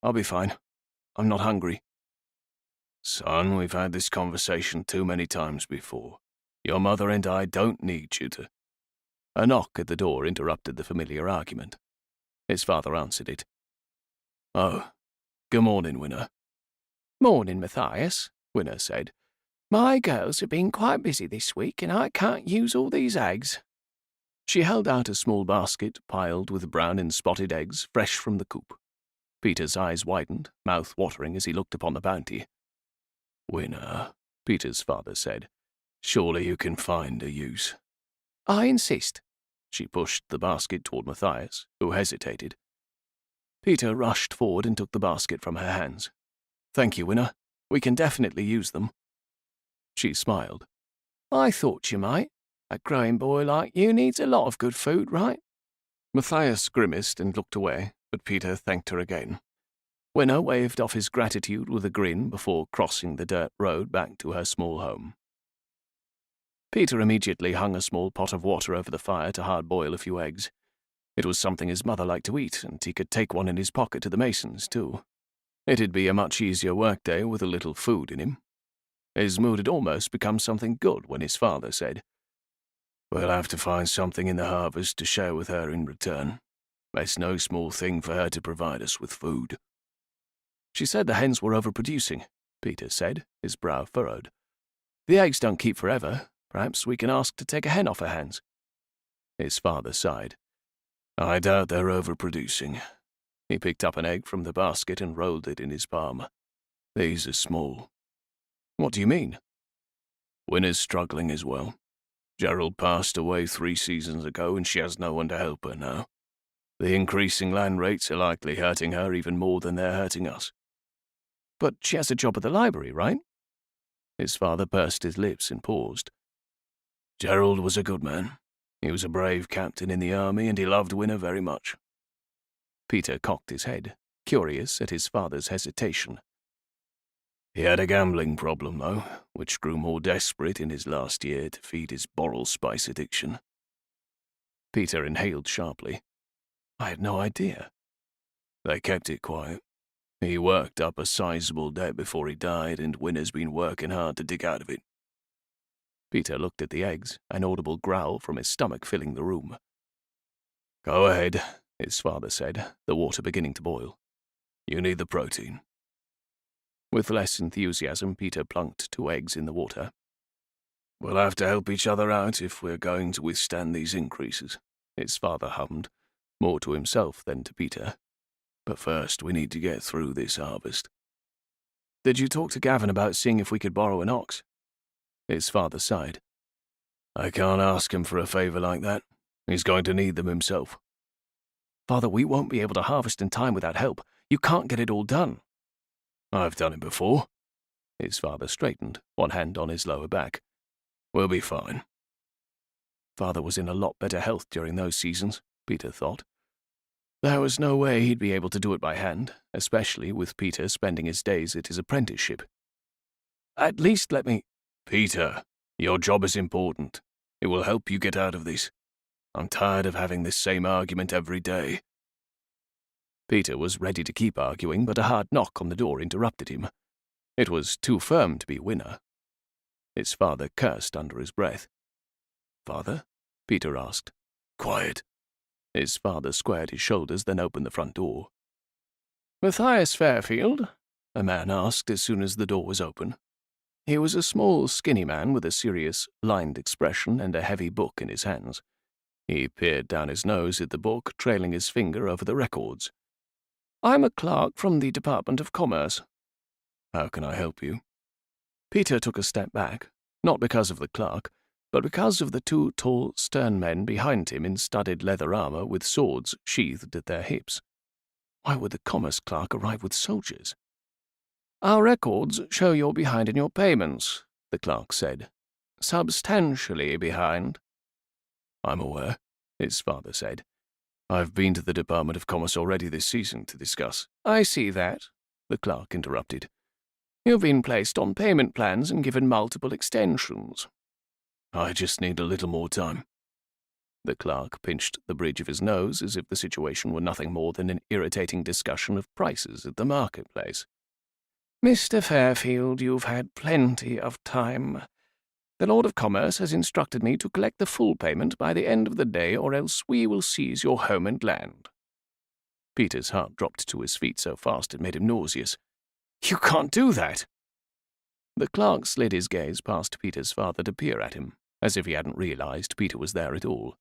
Speaker 2: I'll be fine. I'm not hungry." "Son, we've had this conversation too many times before. Your mother and I don't need you to—" A knock at the door interrupted the familiar argument. His father answered it. "Oh, good morning, Winner."
Speaker 3: "Morning, Matthias," Winner said. "My girls have been quite busy this week, and I can't use all these eggs."
Speaker 2: She held out a small basket piled with brown and spotted eggs fresh from the coop. Peter's eyes widened, mouth watering as he looked upon the bounty. "Winner," Peter's father said, "surely you can find a use."
Speaker 3: "I insist."
Speaker 2: She pushed the basket toward Matthias, who hesitated. Peter rushed forward and took the basket from her hands. "Thank you, Winner. We can definitely use them." She smiled.
Speaker 3: "I thought you might. A growing boy like you needs a lot of good food, right?"
Speaker 2: Matthias grimaced and looked away, but Peter thanked her again. Winner waved off his gratitude with a grin before crossing the dirt road back to her small home. Peter immediately hung a small pot of water over the fire to hard-boil a few eggs. It was something his mother liked to eat, and he could take one in his pocket to the masons, too. It'd be a much easier workday with a little food in him. His mood had almost become something good when his father said, "We'll have to find something in the harvest to share with her in return. It's no small thing for her to provide us with food." "She said the hens were overproducing," Peter said, his brow furrowed. "The eggs don't keep forever. Perhaps we can ask to take a hen off her hands." His father sighed. "I doubt they're overproducing." He picked up an egg from the basket and rolled it in his palm. "These are small." "What do you mean?" "Winner's struggling as well. Gerald passed away 3 seasons ago, and she has no one to help her now. The increasing land rates are likely hurting her even more than they're hurting us." "But she has a job at the library, right?" His father pursed his lips and paused. "Gerald was a good man. He was a brave captain in the army, and he loved Winner very much." Peter cocked his head, curious at his father's hesitation. "He had a gambling problem, though, which grew more desperate in his last year to feed his boral spice addiction." Peter inhaled sharply. "I had no idea." "They kept it quiet. He worked up a sizable debt before he died, and Winner's been working hard to dig out of it." Peter looked at the eggs, an audible growl from his stomach filling the room. "Go ahead," his father said, the water beginning to boil. "You need the protein." With less enthusiasm, Peter plunked 2 eggs in the water. "We'll have to help each other out if we're going to withstand these increases," his father hummed, more to himself than to Peter. "But first, we need to get through this harvest." "Did you talk to Gavin about seeing if we could borrow an ox?" His father sighed. "I can't ask him for a favor like that. He's going to need them himself." "Father, we won't be able to harvest in time without help. You can't get it all done." "I've done it before." His father straightened, one hand on his lower back. "We'll be fine." Father was in a lot better health during those seasons, Peter thought. There was no way he'd be able to do it by hand, especially with Peter spending his days at his apprenticeship. "At least let me—" "Peter, your job is important. It will help you get out of this. I'm tired of having this same argument every day." Peter was ready to keep arguing, but a hard knock on the door interrupted him. It was too firm to be Winner. His father cursed under his breath. "Father?" Peter asked. "Quiet." His father squared his shoulders, then opened the front door.
Speaker 3: "Matthias Fairfield?"
Speaker 2: a man asked as soon as the door was open. He was a small, skinny man with a serious, lined expression and a heavy book in his hands. He peered down his nose at the book, trailing his finger over the records.
Speaker 3: "I'm a clerk from the Department of Commerce."
Speaker 2: "How can I help you?" Peter took a step back, not because of the clerk, but because of the two tall, stern men behind him in studded leather armor with swords sheathed at their hips. Why would the commerce clerk arrive with soldiers?
Speaker 3: "Our records show you're behind in your payments," the clerk said. "Substantially behind."
Speaker 2: "I'm aware," his father said. "I've been to the Department of Commerce already this season to discuss—"
Speaker 3: "I see that," the clerk interrupted. "You've been placed on payment plans and given multiple extensions."
Speaker 2: "I just need a little more time." The clerk pinched the bridge of his nose as if the situation were nothing more than an irritating discussion of prices at the marketplace.
Speaker 3: "Mr. Fairfield, you've had plenty of time. The Lord of Commerce has instructed me to collect the full payment by the end of the day, or else we will seize your home and land."
Speaker 2: Peter's heart dropped to his feet so fast it made him nauseous.
Speaker 3: "You can't do that."
Speaker 2: The clerk slid his gaze past Peter's father to peer at him, as if he hadn't realized Peter was there at all.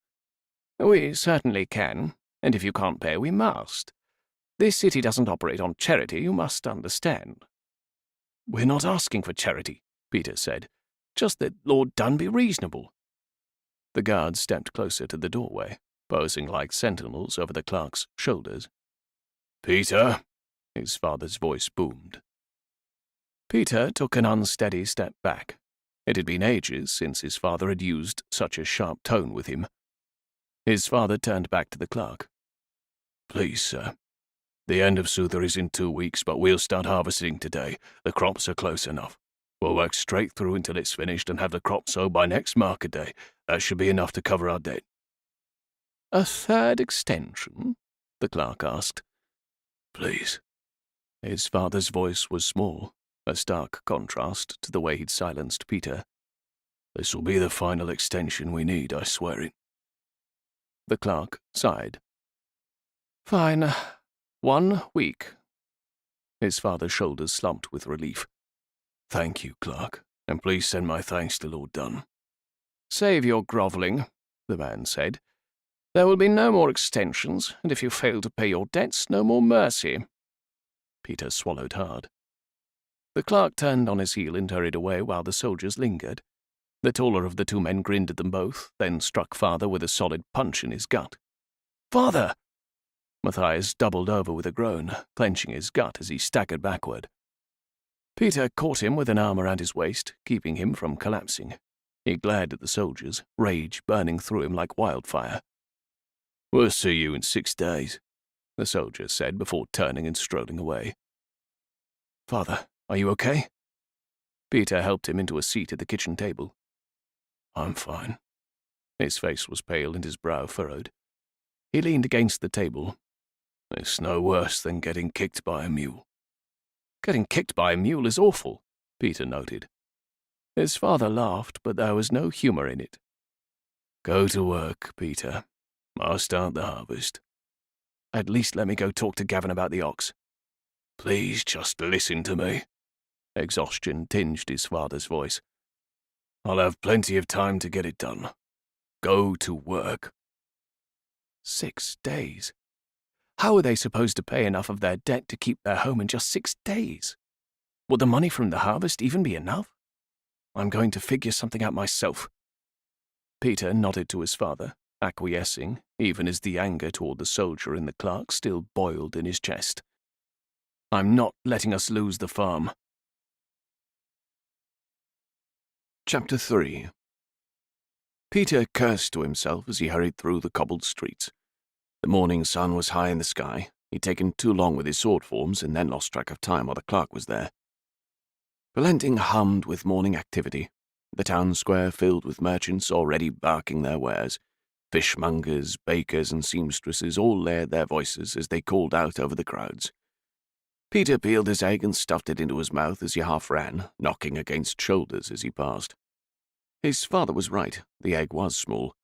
Speaker 3: "We certainly can, and if you can't pay, we must. This city doesn't operate on charity, you must understand."
Speaker 2: "We're not asking for charity," Peter said.
Speaker 3: "Just that Lord Dunn be reasonable."
Speaker 2: The guards stepped closer to the doorway, posing like sentinels over the clerk's shoulders. "Peter!" his father's voice boomed. Peter took an unsteady step back. It had been ages since his father had used such a sharp tone with him. His father turned back to the clerk. "Please, sir. The end of Souther is in 2 weeks, but we'll start harvesting today. The crops are close enough. We'll work straight through until it's finished and have the crop sold by next market day. That should be enough to cover our debt."
Speaker 3: "A third extension?" the clerk asked.
Speaker 2: "Please." His father's voice was small, a stark contrast to the way he'd silenced Peter. "This will be the final extension we need, I swear it." The clerk sighed.
Speaker 3: "Fine. 1 week."
Speaker 2: His father's shoulders slumped with relief. "Thank you, clerk, and please send my thanks to Lord Dunn."
Speaker 3: "Save your grovelling," the man said. "There will be no more extensions, and if you fail to pay your debts, no more mercy."
Speaker 2: Peter swallowed hard. The clerk turned on his heel and hurried away while the soldiers lingered. The taller of the two men grinned at them both, then struck father with a solid punch in his gut. "Father!" Matthias doubled over with a groan, clenching his gut as he staggered backward. Peter caught him with an arm around his waist, keeping him from collapsing. He glared at the soldiers, rage burning through him like wildfire. "We'll see you in 6 days," the soldier said before turning and strolling away. "Father, are you okay?" Peter helped him into a seat at the kitchen table. "I'm fine." His face was pale and his brow furrowed. He leaned against the table. "It's no worse than getting kicked by a mule."
Speaker 3: "Getting kicked by a mule is awful," Peter noted.
Speaker 2: His father laughed, but there was no humor in it. "Go to work, Peter. I'll start the harvest."
Speaker 3: "At least let me go talk to Gavin about the ox."
Speaker 2: "Please just listen to me." Exhaustion tinged his father's voice. "I'll have plenty of time to get it done. Go to work."
Speaker 3: 6 days. How are they supposed to pay enough of their debt to keep their home in just 6 days? Will the money from the harvest even be enough? I'm going to figure something out myself.
Speaker 2: Peter nodded to his father, acquiescing, even as the anger toward the soldier and the clerk still boiled in his chest.
Speaker 3: "I'm not letting us lose the farm."
Speaker 2: Chapter 3. Peter cursed to himself as he hurried through the cobbled streets. The morning sun was high in the sky. He'd taken too long with his sword forms and then lost track of time while the clerk was there. Valentin hummed with morning activity, the town square filled with merchants already barking their wares. Fishmongers, bakers, and seamstresses all laid their voices as they called out over the crowds. Peter peeled his egg and stuffed it into his mouth as he half ran, knocking against shoulders as he passed. His father was right. The egg was small.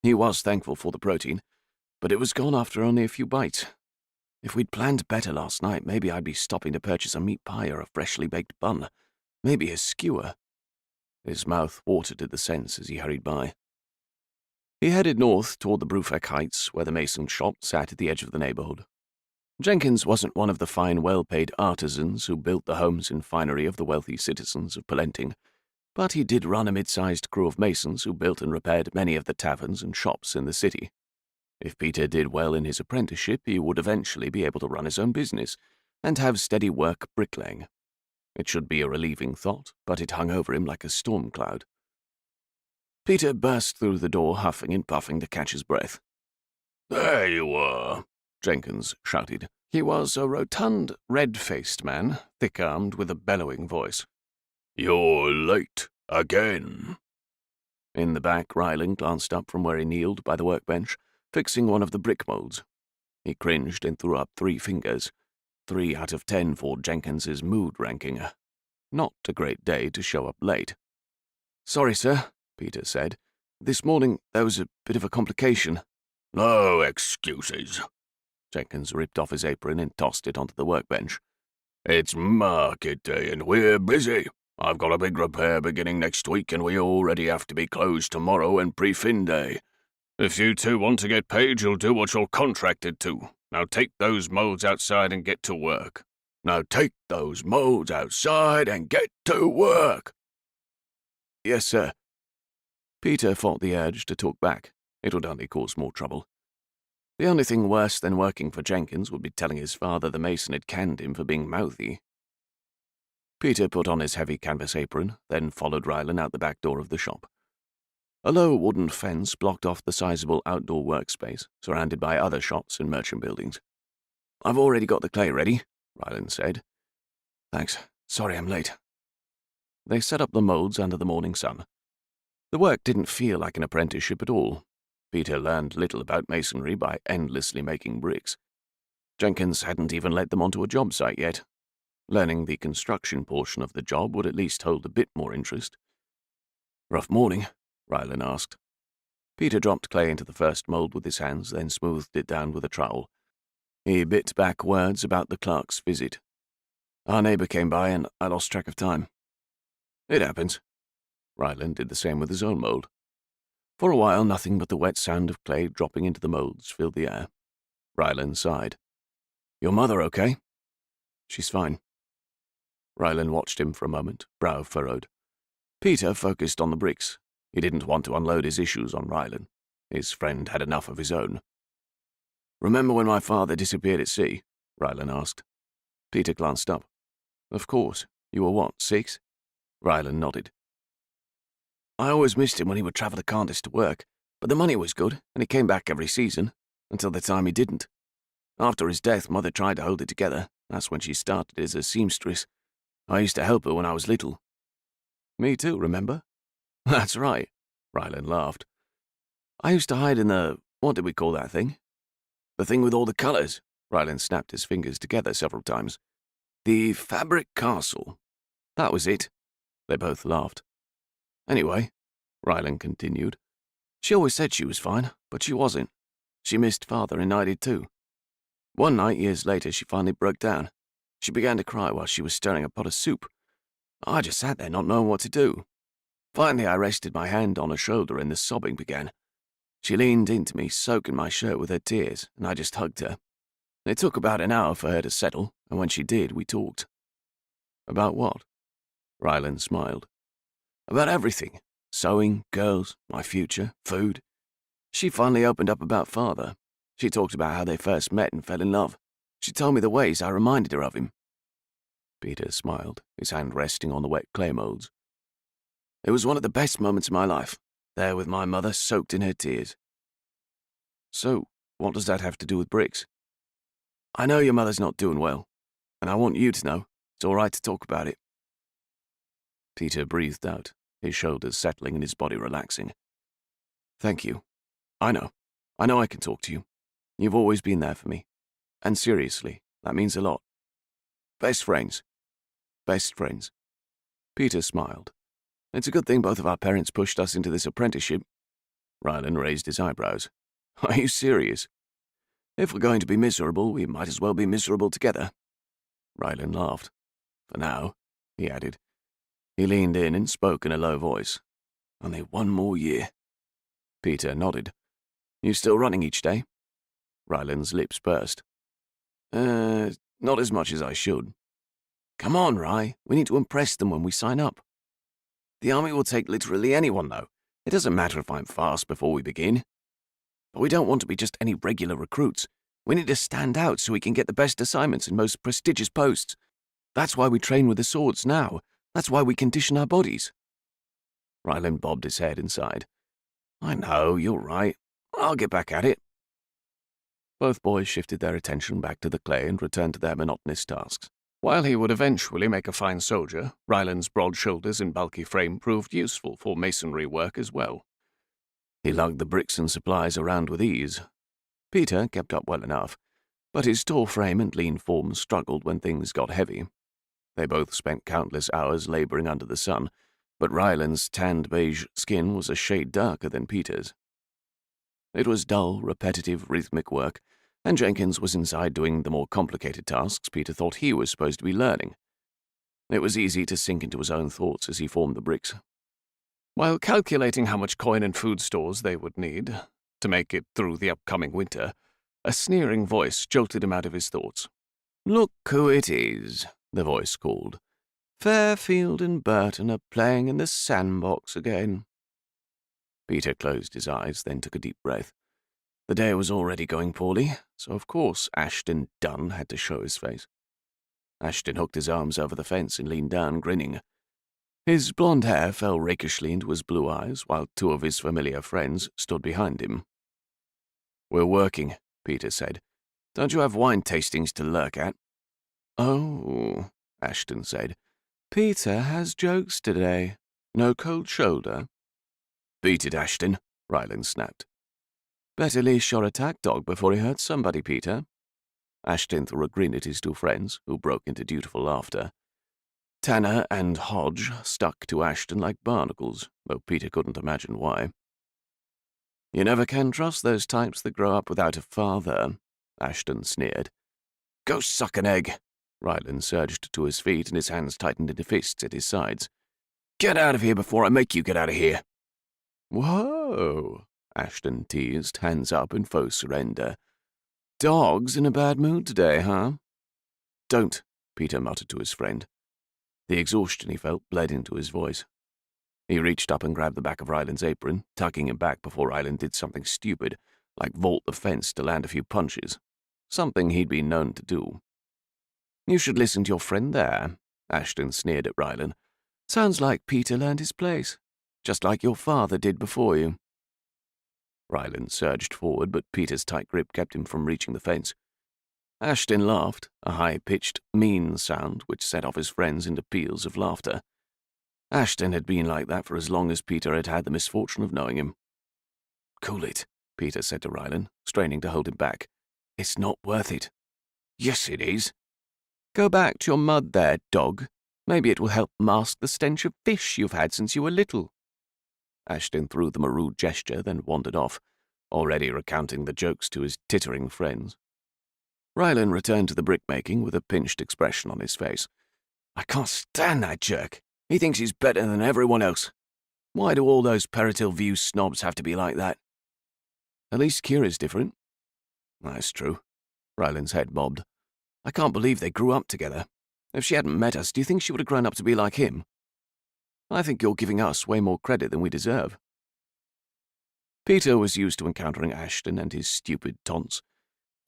Speaker 2: He was thankful for the protein,
Speaker 3: but it was gone after only a few bites. If we'd planned better last night, maybe I'd be stopping to purchase a meat pie or a freshly baked bun, maybe a skewer. His mouth watered at the sense as he hurried by. He headed north toward the Brufeck Heights, where the mason shop sat at the edge of the neighborhood. Jenkins wasn't one of the fine, well-paid artisans who built the homes and finery of the wealthy citizens of Palenting, but he did run a mid-sized crew of masons who built and repaired many of the taverns and shops in the city. If Peter did well in his apprenticeship, he would eventually be able to run his own business and have steady work bricklaying. It should be a relieving thought, but it hung over him like a storm cloud. Peter burst through the door, huffing and puffing to catch his breath.
Speaker 2: "There you are,"
Speaker 3: Jenkins shouted. He was a rotund, red-faced man, thick-armed, with a bellowing voice.
Speaker 2: "You're late again."
Speaker 3: In the back, Ryland glanced up from where he kneeled by the workbench, fixing one of the brick molds. He cringed and threw up 3 fingers. 3 out of 10 for Jenkins's mood ranking. Not a great day to show up late. "Sorry, sir," Peter said. "This morning there was a bit of a complication."
Speaker 2: "No excuses."
Speaker 3: Jenkins ripped off his apron and tossed it onto the workbench.
Speaker 2: "It's market day and we're busy. I've got a big repair beginning next week and we already have to be closed tomorrow and pre-fin day. If you two want to get paid, you'll do what you're contracted to. Now take those molds outside and get to work. Now take those molds outside and get to work."
Speaker 3: "Yes, sir." Peter fought the urge to talk back. It would only cause more trouble. The only thing worse than working for Jenkins would be telling his father the mason had canned him for being mouthy. Peter put on his heavy canvas apron, then followed Ryland out the back door of the shop. A low wooden fence blocked off the sizable outdoor workspace, surrounded by other shops and merchant buildings. "I've already got the clay ready," Ryland said. "Thanks. Sorry I'm late." They set up the molds under the morning sun. The work didn't feel like an apprenticeship at all. Peter learned little about masonry by endlessly making bricks. Jenkins hadn't even let them onto a job site yet. Learning the construction portion of the job would at least hold a bit more interest. "Rough morning?" Ryland asked. Peter dropped clay into the first mold with his hands, then smoothed it down with a trowel. He bit back words about the clerk's visit. "Our neighbor came by and I lost track of time." "It happens." Ryland did the same with his own mold. For a while, nothing but the wet sound of clay dropping into the molds filled the air. Ryland sighed. "Your mother okay?" "She's fine." Ryland watched him for a moment, brow furrowed. Peter focused on the bricks. He didn't want to unload his issues on Ryland. His friend had enough of his own. "Remember when my father disappeared at sea?" Ryland asked. Peter glanced up. "Of course. You were what, 6?" Ryland nodded. "I always missed him when he would travel to Cardiff to work, but the money was good, and he came back every season, until the time he didn't. After his death, Mother tried to hold it together. That's when she started as a seamstress. I used to help her when I was little." "Me too, remember?" "That's right," Ryland laughed. "I used to hide in what did we call that thing?" "The thing with all the colours." Ryland snapped his fingers together several times. "The fabric castle." "That was it." They both laughed. "Anyway," Ryland continued, "she always said she was fine, but she wasn't. She missed Father and I did too. One night, years later, she finally broke down. She began to cry while she was stirring a pot of soup. I just sat there not knowing what to do. Finally, I rested my hand on her shoulder and the sobbing began. She leaned into me, soaking my shirt with her tears, and I just hugged her. It took about an hour for her to settle, and when she did, we talked." "About what?" Ryland smiled. "About everything. Sewing, girls, my future, food. She finally opened up about Father. She talked about how they first met and fell in love. She told me the ways I reminded her of him." Peter smiled, his hand resting on the wet clay molds. "It was one of the best moments of my life, there with my mother soaked in her tears." "So, what does that have to do with bricks?" "I know your mother's not doing well, and I want you to know it's all right to talk about it." Peter breathed out, his shoulders settling and his body relaxing. "Thank you. I know I can talk to you. You've always been there for me. And seriously, that means a lot. Best friends. Best friends." Peter smiled. "It's a good thing both of our parents pushed us into this apprenticeship." Ryland raised his eyebrows. "Are you serious?"
Speaker 2: If we're going to be miserable, we might as well be miserable together. Ryland laughed. For now, he added. He leaned in and spoke in a low voice. Only 1 more year. Peter nodded. You still running each day? Ryland's lips pursed. Not as much as I should. Come on, Ry. We need to impress them when we sign up. The army will take literally anyone, though. It doesn't matter if I'm fast before we begin. But we don't want to be just any regular recruits. We need to stand out so we can get the best assignments and most prestigious posts. That's why we train with the swords now. That's why we condition our bodies. Ryland bobbed his head and sighed. I know, you're right. I'll get back at it. Both boys shifted their attention back to the clay and returned to their monotonous tasks.
Speaker 1: While he would eventually make a fine soldier, Ryland's broad shoulders and bulky frame proved useful for masonry work as well.
Speaker 2: He lugged the bricks and supplies around with ease. Peter kept up well enough, but his tall frame and lean form struggled when things got heavy. They both spent countless hours laboring under the sun, but Ryland's tanned beige skin was a shade darker than Peter's. It was dull, repetitive, rhythmic work, and Jenkins was inside doing the more complicated tasks Peter thought he was supposed to be learning. It was easy to sink into his own thoughts as he formed the bricks.
Speaker 1: While calculating how much coin and food stores they would need to make it through the upcoming winter, a sneering voice jolted him out of his thoughts.
Speaker 2: Look who it is, the voice called. Fairfield and Burton are playing in the sandbox again. Peter closed his eyes, then took a deep breath. The day was already going poorly, so of course Ashton Dunn had to show his face. Ashton hooked his arms over the fence and leaned down, grinning. His blonde hair fell rakishly into his blue eyes, while 2 of his familiar friends stood behind him. We're working, Peter said. Don't you have wine tastings to lurk at? Oh, Ashton said. Peter has jokes today. No cold shoulder. Beat it, Ashton, Ryland snapped. Better leash your attack dog before he hurts somebody, Peter. Ashton threw a grin at his 2 friends, who broke into dutiful laughter. Tanner and Hodge stuck to Ashton like barnacles, though Peter couldn't imagine why. You never can trust those types that grow up without a father, Ashton sneered. Go suck an egg. Ryland surged to his feet and his hands tightened into fists at his sides. Get out of here before I make you get out of here. Whoa, Ashton teased, hands up in faux surrender. Dog's in a bad mood today, huh? Don't, Peter muttered to his friend. The exhaustion he felt bled into his voice. He reached up and grabbed the back of Ryland's apron, tucking him back before Ryland did something stupid, like vault the fence to land a few punches. Something he'd been known to do. You should listen to your friend there, Ashton sneered at Ryland. Sounds like Peter learned his place, just like your father did before you. Ryland surged forward, but Peter's tight grip kept him from reaching the fence. Ashton laughed, a high-pitched, mean sound which set off his friends into peals of laughter. Ashton had been like that for as long as Peter had had the misfortune of knowing him. Cool it, Peter said to Ryland, straining to hold him back. It's not worth it. Yes, it is. Go back to your mud there, dog. Maybe it will help mask the stench of fish you've had since you were little. Ashton threw them a rude gesture, then wandered off, already recounting the jokes to his tittering friends. Ryland returned to the brick-making with a pinched expression on his face. I can't stand that jerk. He thinks he's better than everyone else. Why do all those Peritil View snobs have to be like that? At least Kira's different. That's true. Ryland's head bobbed. I can't believe they grew up together. If she hadn't met us, do you think she would have grown up to be like him? I think you're giving us way more credit than we deserve. Peter was used to encountering Ashton and his stupid taunts.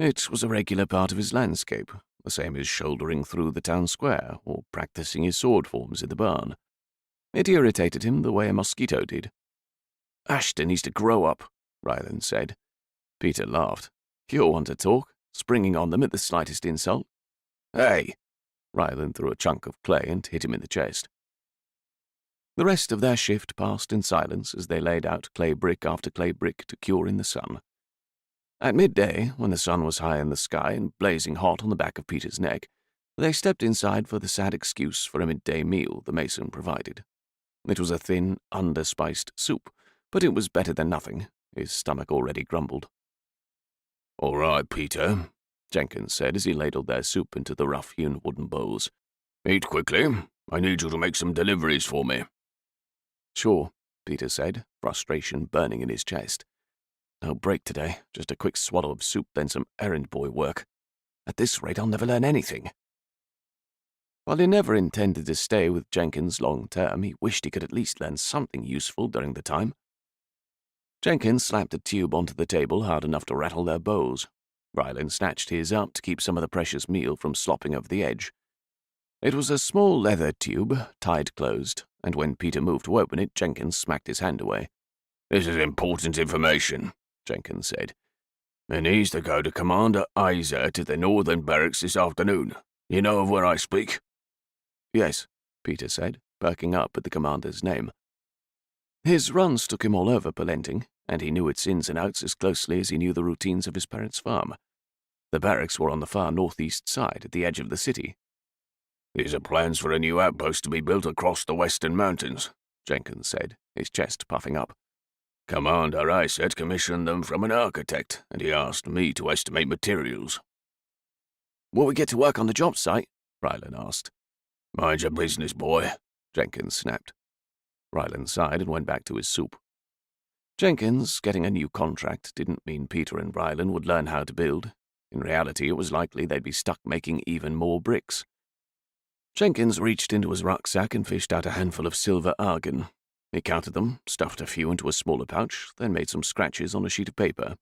Speaker 2: It was a regular part of his landscape, the same as shouldering through the town square or practicing his sword forms in the barn. It irritated him the way a mosquito did. Ashton needs to grow up, Ryland said. Peter laughed. You'll want to talk, springing on them at the slightest insult. Hey! Ryland threw a chunk of clay and hit him in the chest. The rest of their shift passed in silence as they laid out clay brick after clay brick to cure in the sun. At midday, when the sun was high in the sky and blazing hot on the back of Peter's neck, they stepped inside for the sad excuse for a midday meal the mason provided. It was a thin, underspiced soup, but it was better than nothing. His stomach already grumbled. All right, Peter, Jenkins said as he ladled their soup into the rough-hewn wooden bowls. Eat quickly. I need you to make some deliveries for me.
Speaker 3: Sure, Peter said, frustration burning in his chest. No break today, just a quick swallow of soup, then some errand boy work. At this rate, I'll never learn anything. While he never intended to stay with Jenkins long term, he wished he could at least learn something useful during the time. Jenkins slapped a tube onto the table hard enough to rattle their bowls. Ryland snatched his up to keep some of the precious meal from slopping over the edge. It was a small leather tube, tied closed, and when Peter moved to open it, Jenkins smacked his hand away.
Speaker 2: This is important information, Jenkins said. It needs to go to Commander Isaac at the Northern Barracks this afternoon. You know of where I speak?
Speaker 3: Yes, Peter said, perking up at the commander's name. His runs took him all over Palenting, and he knew its ins and outs as closely as he knew the routines of his parents' farm. The barracks were on the far northeast side, at the edge of the city.
Speaker 2: These are plans for a new outpost to be built across the western mountains, Jenkins said, his chest puffing up. Commander Isaac commissioned them from an architect, and he asked me to estimate materials.
Speaker 3: Will we get to work on the job site? Ryland asked.
Speaker 2: Mind your business, boy, Jenkins snapped.
Speaker 3: Ryland sighed and went back to his soup. Jenkins getting a new contract didn't mean Peter and Ryland would learn how to build. In reality, it was likely they'd be stuck making even more bricks. Jenkins reached into his rucksack and fished out a handful of silver argon. He counted them, stuffed a few into a smaller pouch, then made some scratches on a sheet of paper.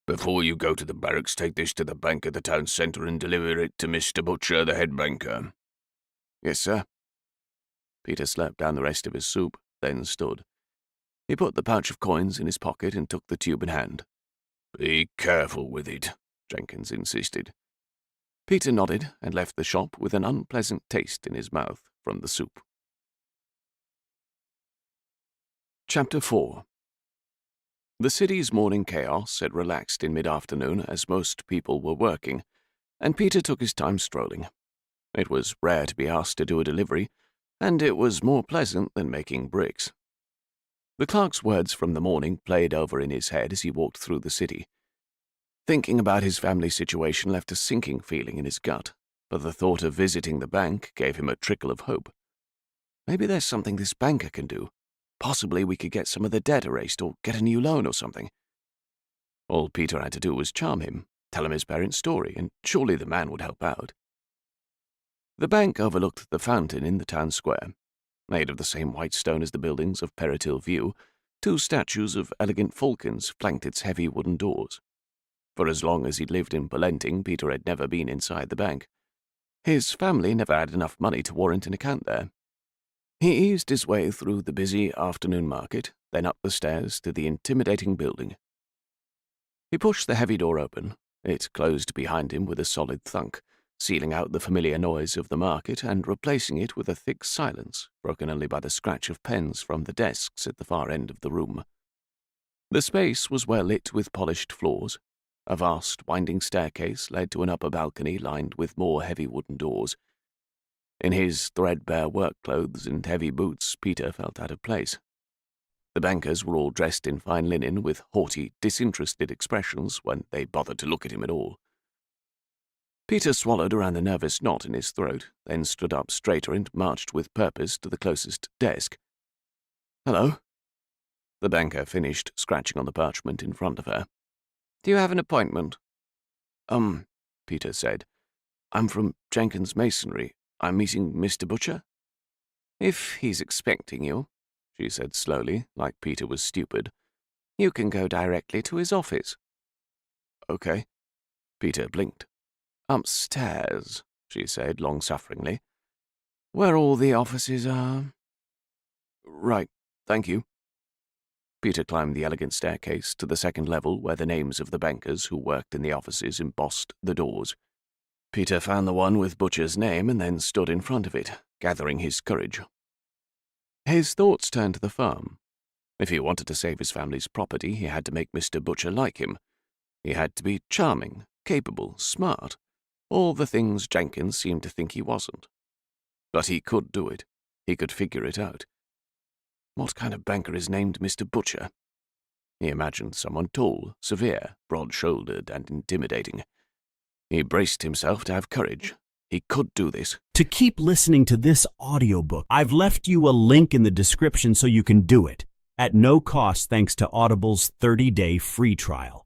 Speaker 2: Before you go to the barracks, take this to the bank at the town centre and deliver it to Mr. Butcher, the head banker.
Speaker 3: Yes, sir. Peter slurped down the rest of his soup, then stood. He put the pouch of coins in his pocket and took the tube in hand.
Speaker 2: Be careful with it, Jenkins insisted.
Speaker 3: Peter nodded and left the shop with an unpleasant taste in his mouth from the soup. Chapter 4. The city's morning chaos had relaxed in mid-afternoon as most people were working, and Peter took his time strolling. It was rare to be asked to do a delivery, and it was more pleasant than making bricks. The clerk's words from the morning played over in his head as he walked through the city. Thinking about his family situation left a sinking feeling in his gut, but the thought of visiting the bank gave him a trickle of hope. Maybe there's something this banker can do. Possibly we could get some of the debt erased or get a new loan or something. All Peter had to do was charm him, tell him his parents' story, and surely the man would help out. The bank overlooked the fountain in the town square. Made of the same white stone as the buildings of Peritil View, 2 statues of elegant falcons flanked its heavy wooden doors. For as long as he'd lived in Palenting, Peter had never been inside the bank. His family never had enough money to warrant an account there. He eased his way through the busy afternoon market, then up the stairs to the intimidating building. He pushed the heavy door open. It closed behind him with a solid thunk, sealing out the familiar noise of the market and replacing it with a thick silence, broken only by the scratch of pens from the desks at the far end of the room. The space was well lit with polished floors. A vast, winding staircase led to an upper balcony lined with more heavy wooden doors. In his threadbare work clothes and heavy boots, Peter felt out of place. The bankers were all dressed in fine linen with haughty, disinterested expressions when they bothered to look at him at all. Peter swallowed around the nervous knot in his throat, then stood up straighter and marched with purpose to the closest desk. "Hello." The banker finished scratching on the parchment in front of her. "Do you have an appointment?" Peter said. "I'm from Jenkins Masonry. I'm meeting Mr. Butcher." "If he's expecting you," she said slowly, like Peter was stupid, "you can go directly to his office." "Okay." Peter blinked. "Upstairs," she said long-sufferingly, "where all the offices are." "Right, thank you." Peter climbed the elegant staircase to the second level where the names of the bankers who worked in the offices embossed the doors. Peter found the one with Butcher's name and then stood in front of it, gathering his courage. His thoughts turned to the farm. If he wanted to save his family's property, he had to make Mr. Butcher like him. He had to be charming, capable, smart, all the things Jenkins seemed to think he wasn't. But he could do it. He could figure it out. What kind of banker is named Mr. Butcher?
Speaker 1: He imagined someone tall, severe, broad-shouldered, and intimidating. He braced himself to have courage. He could do this.
Speaker 4: To keep listening to this audiobook, I've left you a link in the description so you can do it, at no cost thanks to Audible's 30-day free trial.